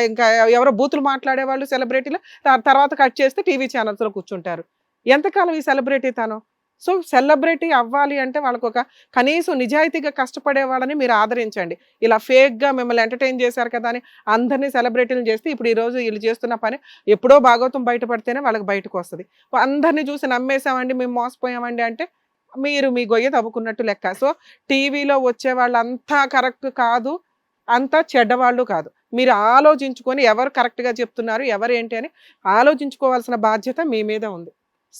ఇంకా ఎవరో బూతులు మాట్లాడేవాళ్ళు సెలబ్రిటీలు, తర్వాత కట్ చేస్తే టీవీ ఛానల్స్లో కూర్చుంటారు. ఎంతకాలం ఈ సెలబ్రిటీ తనం? సో సెలబ్రిటీ అవ్వాలి అంటే వాళ్ళకు ఒక కనీసం నిజాయితీగా కష్టపడే వాళ్ళని మీరు ఆదరించండి. ఇలా ఫేక్గా మిమ్మల్ని ఎంటర్టైన్ చేశారు కదా అని అందరినీ సెలబ్రిటీలు చేస్తే ఇప్పుడు ఈరోజు వీళ్ళు చేస్తున్న పని ఎప్పుడో భాగవతం బయటపడితేనే వాళ్ళకి బయటకు వస్తుంది. అందరినీ చూసి నమ్మేసామండి, మేము మోసపోయామండి అంటే మీరు మీ గొయ్య తవ్వుకున్నట్టు లెక్క. సో టీవీలో వచ్చే వాళ్ళంతా కరెక్ట్ కాదు, అంతా చెడ్డవాళ్ళు కాదు. మీరు ఆలోచించుకొని ఎవరు కరెక్ట్గా చెప్తున్నారు, ఎవరు ఏంటి అని ఆలోచించుకోవాల్సిన బాధ్యత మీ మీద ఉంది.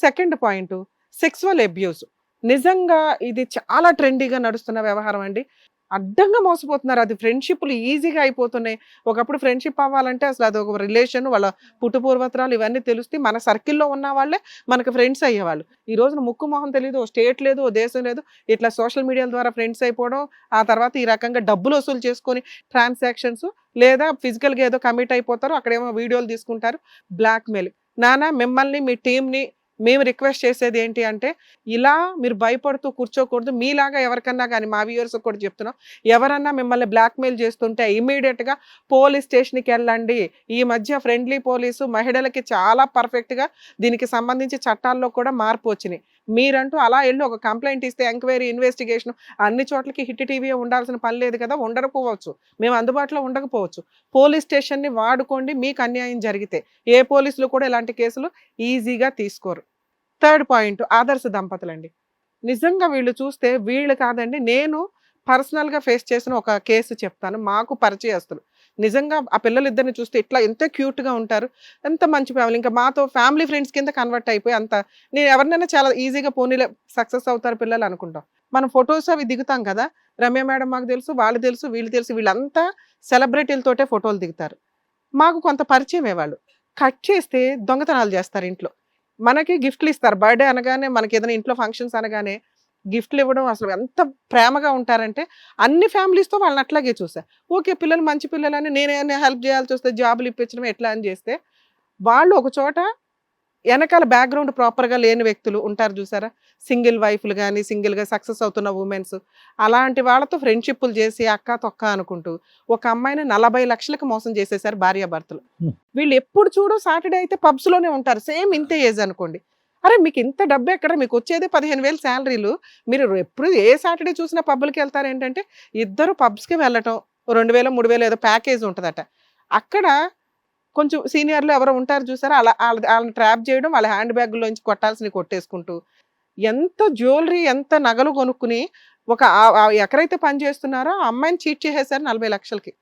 Second point, sexual abuse. నిజంగా ఇది చాలా ట్రెండీగా నడుస్తున్న వ్యవహారం అండి. అడ్డంగా మోసపోతున్నారు. అది ఫ్రెండ్షిప్లు ఈజీగా అయిపోతున్నాయి. ఒకప్పుడు ఫ్రెండ్షిప్ అవ్వాలంటే అసలు అది ఒక రిలేషన్, వాళ్ళ పుట్టుపూర్వత్రాలు ఇవన్నీ తెలుస్తే మన సర్కిల్లో ఉన్న వాళ్ళే మనకు ఫ్రెండ్స్ అయ్యేవాళ్ళు. ఈ రోజున ముక్కు మొహం తెలియదు, స్టేట్ లేదు, దేశం లేదు, ఇట్లా సోషల్ మీడియాల ద్వారా ఫ్రెండ్స్ అయిపోవడం, ఆ తర్వాత ఈ రకంగా డబ్బులు వసూలు చేసుకొని ట్రాన్సాక్షన్స్, లేదా ఫిజికల్గా ఏదో కమిట్ అయిపోతారు, అక్కడేమో వీడియోలు తీసుకుంటారు, బ్లాక్మెయిల్. నానా మిమ్మల్ని మీ టీంని మేము రిక్వెస్ట్ చేసేది ఏంటి అంటే ఇలా మీరు భయపడుతూ కూర్చోకూడదు. మీలాగా ఎవరికన్నా కానీ మా వ్యూవర్స్ కూడా చెప్తున్నాం, ఎవరన్నా మిమ్మల్ని బ్లాక్మెయిల్ చేస్తుంటే ఇమీడియట్గా పోలీస్ స్టేషన్కి వెళ్ళండి. ఈ మధ్య ఫ్రెండ్లీ పోలీసు మహిళలకి చాలా పర్ఫెక్ట్గా దీనికి సంబంధించి చట్టాల్లో కూడా మార్పు వచ్చినాయి. మీరంటూ అలా వెళ్ళి ఒక కంప్లైంట్ ఇస్తే ఎంక్వైరీ, ఇన్వెస్టిగేషన్ అన్ని చోట్లకి హిట్ టీవీ ఉండాల్సిన పని లేదు కదా, ఉండకపోవచ్చు, మేము అందుబాటులో ఉండకపోవచ్చు. పోలీస్ స్టేషన్ని వాడుకోండి. మీకు అన్యాయం జరిగితే ఏ పోలీసులు కూడా ఇలాంటి కేసులు ఈజీగా తీసుకోరు. థర్డ్ పాయింట్, ఆదర్శ దంపతులండి. నిజంగా వీళ్ళు చూస్తే వీళ్ళు కాదండి, నేను పర్సనల్గా ఫేస్ చేసిన ఒక కేసు చెప్తాను. మాకు పరిచయస్తులు నిజంగా ఆ పిల్లలిద్దరిని చూస్తే ఇట్లా ఎంత క్యూట్గా ఉంటారు, ఎంత మంచి ఫ్యామిలీ, ఇంకా మాతో ఫ్యామిలీ ఫ్రెండ్స్ కింద కన్వర్ట్ అయిపోయి అంత నేను ఎవరినైనా చాలా ఈజీగా పోనీలే సక్సెస్ అవుతారు పిల్లలు అనుకుంటాం. మనం ఫొటోస్ అవి దిగుతాం కదా, రమ్య మేడం మాకు తెలుసు, వాళ్ళు తెలుసు, వీళ్ళు తెలుసు, వీళ్ళంతా సెలబ్రిటీలతోటే ఫోటోలు దిగుతారు. మాకు కొంత పరిచయమే. వాళ్ళు కట్ చేస్తే దొంగతనాలు చేస్తారు. ఇంట్లో మనకి గిఫ్ట్లు ఇస్తారు. బర్త్డే అనగానే, మనకి ఏదైనా ఇంట్లో ఫంక్షన్స్ అనగానే గిఫ్ట్లు ఇవ్వడం, అసలు ఎంత ప్రేమగా ఉంటారంటే అన్ని ఫ్యామిలీస్తో వాళ్ళని అట్లాగే చూసా. ఓకే పిల్లలు మంచి పిల్లలని నేనేమైనా హెల్ప్ చేయాల్సి వస్తే జాబులు ఇప్పించడం ఎట్లా అని చేస్తే వాళ్ళు ఒక చోట వెనకాల బ్యాక్గ్రౌండ్ ప్రాపర్గా లేని వ్యక్తులు ఉంటారు చూసారా, సింగిల్ వైఫ్లు కానీ సింగిల్గా సక్సెస్ అవుతున్న ఉమెన్స్, అలాంటి వాళ్ళతో ఫ్రెండ్షిప్లు చేసి అక్క తొక్క అనుకుంటూ ఒక అమ్మాయిని 40 లక్షలకు మోసం చేసేసారు భార్యాభర్తలు. వీళ్ళు ఎప్పుడు చూడు సాటర్డే అయితే పబ్స్లోనే ఉంటారు, సేమ్ ఇంతే ఏజ్ అనుకోండి. అరే మీకు ఇంత డబ్బు ఎక్కడ, మీకు వచ్చేది 15,000 శాలరీలు, మీరు ఎప్పుడు ఏ సాటర్డే చూసినా పబ్బులకి వెళ్తారు. ఏంటంటే ఇద్దరు పబ్స్కి వెళ్ళటం, 2,000 3,000 ఏదో ప్యాకేజ్ ఉంటుందట. అక్కడ కొంచెం సీనియర్లు ఎవరో ఉంటారు చూసారా, వాళ్ళని ట్రాప్ చేయడం, వాళ్ళ హ్యాండ్ బ్యాగ్లోంచి కొట్టాల్సినవి కొట్టేసుకుంటూ, ఎంత జ్యువెలరీ ఎంత నగలు కొనుక్కుని ఎక్కడైతే పని చేస్తున్నారో ఆ అమ్మాయిని చీట్ చేసేసారు 40 లక్షలకి.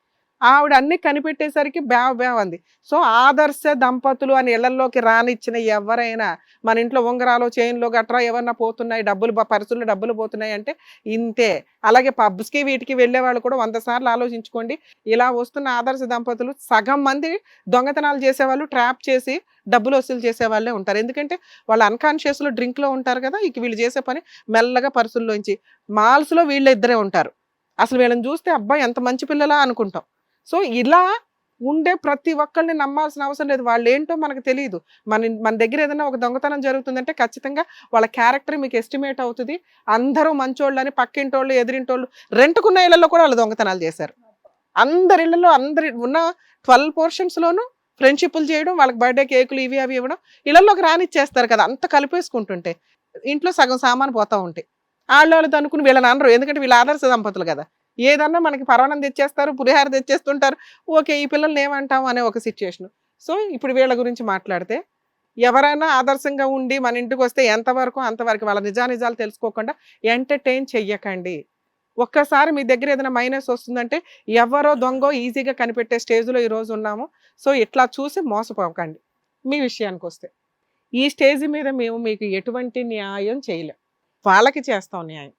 ఆవిడ అన్ని కనిపెట్టేసరికి బ్యావ్ అంది. సో ఆదర్శ దంపతులు అని ఇళ్లలోకి రానిచ్చిన ఎవరైనా, మన ఇంట్లో ఉంగరాలు చైన్లు గట్రా ఏమన్నా పోతున్నాయి, డబ్బులు పర్సుల్లో డబ్బులు పోతున్నాయి అంటే ఇంతే. అలాగే పబ్స్కి వీటికి వెళ్ళే వాళ్ళు కూడా 100 సార్లు ఆలోచించుకోండి. ఇలా వస్తున్న ఆదర్శ దంపతులు సగం మంది దొంగతనాలు చేసేవాళ్ళు, ట్రాప్ చేసి డబ్బులు వసూలు చేసే వాళ్ళే ఉంటారు. ఎందుకంటే వాళ్ళు అన్కాన్షియస్లో డ్రింక్లో ఉంటారు కదా, ఇక వీళ్ళు చేసే పని మెల్లగా పర్సుల్లోంచి. మాల్స్లో వీళ్ళు ఇద్దరే ఉంటారు. అసలు వీళ్ళని చూస్తే అబ్బాయి ఎంత మంచి పిల్లలా అనుకుంటాం. సో ఇలా ఉండే ప్రతి ఒక్కరిని నమ్మాల్సిన అవసరం లేదు. వాళ్ళు ఏంటో మనకు తెలియదు. మన దగ్గర ఏదైనా ఒక దొంగతనం జరుగుతుందంటే ఖచ్చితంగా వాళ్ళ క్యారెక్టర్ మీకు ఎస్టిమేట్ అవుతుంది. అందరూ మంచోళ్ళు అని పక్కింటోళ్ళు ఎదిరింటోళ్ళు రెంట్కున్న ఇళ్లలో కూడా వాళ్ళు దొంగతనాలు చేశారు. అందరి ఇళ్లలో అందరి ఉన్న 12 పోర్షన్స్లోనూ ఫ్రెండ్షిప్లు చేయడం, వాళ్ళకి బర్త్డే కేకులు ఇవి అవి ఇవ్వడం, ఇళ్లలోకి రానిచ్చేస్తారు కదా, అంత కలిపేసుకుంటుంటే ఇంట్లో సగం సామాను పోతూ ఉంటాయి. వాళ్ళు అనుకుని వీళ్ళని అనరు, ఎందుకంటే వీళ్ళ ఆదర్శ దంపతులు కదా. ఏదన్నా మనకి పరమాన్నం తెచ్చేస్తారు, పులిహార తెచ్చేస్తుంటారు, ఓకే ఈ పిల్లల్ని ఏమంటాం అనే ఒక సిచ్యుయేషన్. సో ఇప్పుడు వీళ్ళ గురించి మాట్లాడితే, ఎవరైనా ఆదర్శంగా ఉండి మన ఇంటికి వస్తే ఎంతవరకు అంతవరకు, వాళ్ళ నిజానిజాలు తెలుసుకోకుండా ఎంటర్టైన్ చెయ్యకండి. ఒక్కసారి మీ దగ్గర ఏదైనా మైనస్ వస్తుందంటే ఎవరో దొంగో ఈజీగా కనిపెట్టే స్టేజ్లో ఈరోజు ఉన్నాము. సో ఇట్లా చూసి మోసపోకండి. మీ విషయానికి వస్తే ఈ స్టేజ్ మీద మేము మీకు ఎటువంటి న్యాయం చేయలేం, వాళ్ళకి చేస్తాం న్యాయం.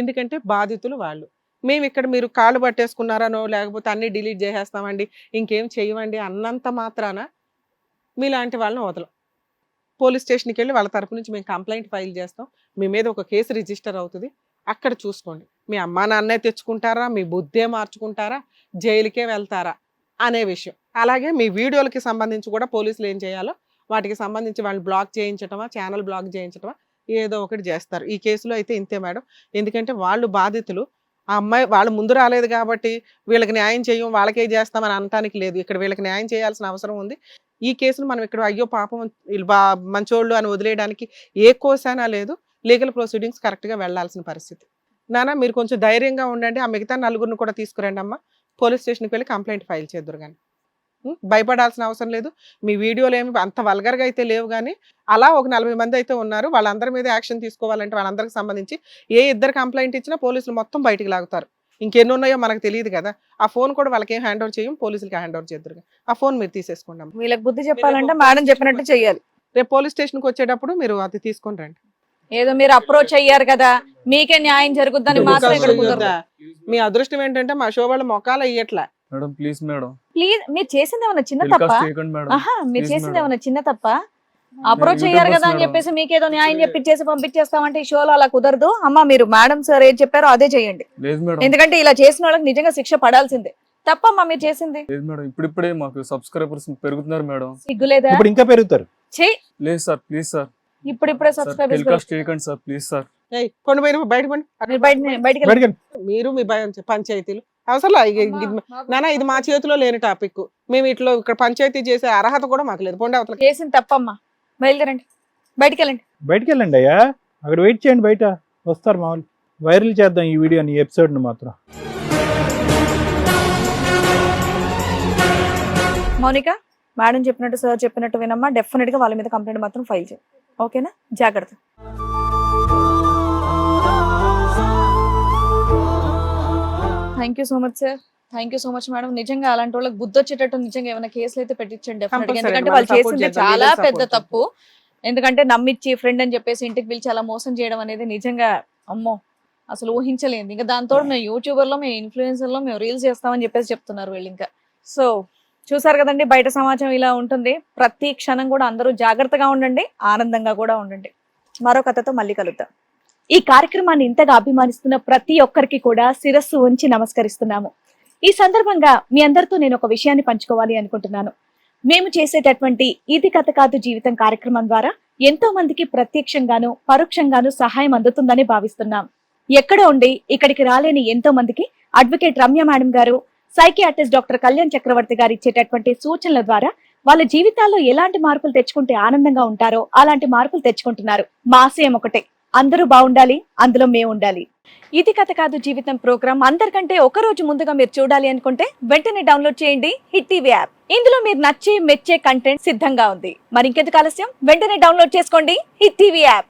ఎందుకంటే బాధితులు వాళ్ళు. మేము ఇక్కడ మీరు కాళ్ళు పట్టేసుకున్నారనో లేకపోతే అన్నీ డిలీట్ చేసేస్తామండి, ఇంకేం చేయమండి అన్నంత మాత్రాన మీలాంటి వాళ్ళని వదలం. పోలీస్ స్టేషన్కి వెళ్ళి వాళ్ళ తరపు నుంచి మేము కంప్లైంట్ ఫైల్ చేస్తాం, మీ మీద ఒక కేసు రిజిస్టర్ అవుతుంది. అక్కడ చూసుకోండి, మీ అమ్మా నాన్నే తెచ్చుకుంటారా, మీ బుద్ధే మార్చుకుంటారా, జైలుకే వెళ్తారా అనే విషయం. అలాగే మీ వీడియోలకి సంబంధించి కూడా పోలీసులు ఏం చేయాలో వాటికి సంబంధించి వాళ్ళు బ్లాక్ చేయించటమా, ఛానల్ బ్లాక్ చేయించటమా, ఏదో ఒకటి చేస్తారు. ఈ కేసులో అయితే ఇంతే మేడం. ఎందుకంటే వాళ్ళు బాధితులు. ఆ అమ్మాయి వాళ్ళు ముందు రాలేదు కాబట్టి వీళ్ళకి న్యాయం చేయం, వాళ్ళకే చేస్తామని అనటానికి లేదు. ఇక్కడ వీళ్ళకి న్యాయం చేయాల్సిన అవసరం ఉంది. ఈ కేసును మనం ఇక్కడ అయ్యో పాపం వీళ్ళు మంచోళ్ళు అని వదిలేయడానికి ఏ కోసానా లేదు. లీగల్ ప్రొసీడింగ్స్ కరెక్ట్గా వెళ్లాల్సిన పరిస్థితి. నాన్న మీరు కొంచెం ధైర్యంగా ఉండండి, ఆ మిగతా 4 కూడా తీసుకురండి అమ్మ, పోలీస్ స్టేషన్కి వెళ్ళి కంప్లైంట్ ఫైల్ చేద్దరు. కానీ భయపడాల్సిన అవసరం లేదు. మీ వీడియోలు ఏమి అంత వల్గర్గా అయితే లేవు, కానీ అలా ఒక 40 మంది అయితే ఉన్నారు. వాళ్ళందరి మీద యాక్షన్ తీసుకోవాలంటే వాళ్ళందరికి సంబంధించి ఏ ఇద్దరు కంప్లైంట్ ఇచ్చినా పోలీసులు మొత్తం బయటికి లాగుతారు. ఇంకెన్ని ఉన్నాయో మనకు తెలియదు కదా. ఆ ఫోన్ కూడా వాళ్ళకి ఏం హ్యాండ్ ఓవర్ చేయం, పోలీసులకి హ్యాండ్ ఓవర్ చేద్దరు. ఆ ఫోన్ మీరు తీసేసుకోండి. వీళ్ళకి బుద్ధి చెప్పాలంటే మేడం చెప్పినట్టు చెయ్యాలి. రేపు పోలీస్ స్టేషన్కి వచ్చేటప్పుడు మీరు అది తీసుకొని రండి. ఏదో మీరు అప్రోచ్ అయ్యారు కదా, మీకే న్యాయం జరుగుద్దని మాత్రం ఇక్కడ కుదరదు. మీ అదృష్టం ఏంటంటే మా షో వాళ్ళ మొక్కలు అయ్యట్లా. మేడం ప్లీజ్ మేడం, ప్లీజ్ మీరు చేసింది ఏమన్నా చిన్న తప్ప? టెలికాస్ట్ చేయకండి మేడం. ఆహా మీరు Please చేసింది మేడం. ఏమన్నా చిన్న తప్ప? అప్రోచ్ అయ్యారు కదా అని చెప్పేసి మీకేదో న్యాయం చెప్పించేసి పంపించేస్తామంటే ఈ షోలో అలా కుదరదు అమ్మా. మీరు మేడం సార్ ఏం చెప్పారో అదే చేయండి. లేదు మేడం, ఎందుకంటే ఇలా చేసిన వాళ్ళకి నిజంగా శిక్ష పడాల్సిందే. తప్పమ్మా మీరు చేసింది. లేదు మేడం, ఇప్పుడిప్పుడే మాకు సబ్స్క్రైబర్స్ పెరుగుతున్నారు మేడం. సిగ్గులేదా? ఇప్పుడు ఇంకా పెరుగుతారు. చెయ్యి లేదు సార్, ప్లీజ్ సార్, ఇప్పుడిప్పుడే సార్ సబ్స్క్రైబర్స్ టెలికాస్ట్ చేయకండి సార్, ప్లీజ్ సార్. పండు బయట పండి. మీరు బయటికి బయటికి మీరు మీ పంచాయతీలు అవసరం నానా, ఇది మా చేతిలో లేని టాపిక్. మేము ఇట్లా ఇక్కడ పంచాయతీ చేసే అర్హత కూడా మాకు లేదు. పొండి అవతల చేసింది తప్పమ్మా, బయలుదేరండి, బయటికి వెళ్ళండి. బయటికి వెళ్ళండి అయ్యా, అక్కడ వెయిట్ చేయండి, బయట వస్తారు మామూలు. వైరల్ చేద్దాం ఈ వీడియోని, ఈ ఎపిసోడ్ని మాత్రం. మౌనిక మేడం చెప్పినట్టు సార్ చెప్పినట్టు వినమ్మా. డెఫినెట్ గా వాళ్ళ మీద కంప్లైంట్ మాత్రం ఫైల్ చేయి, ఓకేనా? జాగ్రత్త. Thank you so much sir, thank you so much madam. నిజంగా అలాంటి వాళ్ళకి బుద్ధి వచ్చేటట్టు నిజంగా ఏమైనా కేసులు అయితే పెట్టించండి డెఫినెట్ గా. ఎందుకంటే వాళ్ళు చేసింది చాలా పెద్ద తప్పు. ఎందుకంటే నమ్మిచ్చి ఫ్రెండ్ అని చెప్పేసి ఇంటికి పిలిచి అలా మోసం చేయడం అనేది నిజంగా అమ్మో అసలు ఊహించలేదు. ఇంకా దాంతో మేము యూట్యూబర్లో, మేము ఇన్ఫ్లుయెన్సర్లో మేము రీల్స్ చేస్తామని చెప్పేసి చెప్తున్నారు వీళ్ళు ఇంకా. సో చూసారు కదండి, బయట సమాజం ఇలా ఉంటుంది. ప్రతి క్షణం కూడా అందరూ జాగ్రత్తగా ఉండండి, ఆనందంగా కూడా ఉండండి. మరో కథతో మళ్ళీ కలుద్దాం. ఈ కార్యక్రమాన్ని ఇంతగా అభిమానిస్తున్న ప్రతి ఒక్కరికి కూడా శిరస్సు ఉంచి నమస్కరిస్తున్నాము. ఈ సందర్భంగా మీ అందరితో నేను ఒక విషయాన్ని పంచుకోవాలి అనుకుంటున్నాను. మేము చేసేటటువంటి ఇది కథ కాదు జీవితం కార్యక్రమం ద్వారా ఎంతో మందికి ప్రత్యక్షంగాను పరోక్షంగాను సహాయం అందుతుందని భావిస్తున్నాం. ఎక్కడో ఉండి ఇక్కడికి రాలేని ఎంతో మందికి అడ్వకేట్ రమ్య మేడం గారు, సైకియాట్రిస్ట్ డాక్టర్ కళ్యాణ్ చక్రవర్తి గారు ఇచ్చేటటువంటి సూచనల ద్వారా వాళ్ళ జీవితాల్లో ఎలాంటి మార్పులు తెచ్చుకుంటే ఆనందంగా ఉంటారో అలాంటి మార్పులు తెచ్చుకుంటున్నారు. మా ఆశయం ఒకటే, అందరూ బాగుండాలి, అందులో మేము ఉండాలి. ఇది కథ కాదు జీవితం ప్రోగ్రాం అందరికంటే ఒక రోజు ముందుగా మీరు చూడాలి అనుకుంటే వెంటనే డౌన్లోడ్ చేయండి హిట్ టీవీ యాప్. ఇందులో మీరు నచ్చే మెచ్చే కంటెంట్ సిద్ధంగా ఉంది. మరి ఇంకెందుకు ఆలస్యం, వెంటనే డౌన్లోడ్ చేసుకోండి హిట్ టీవీ యాప్.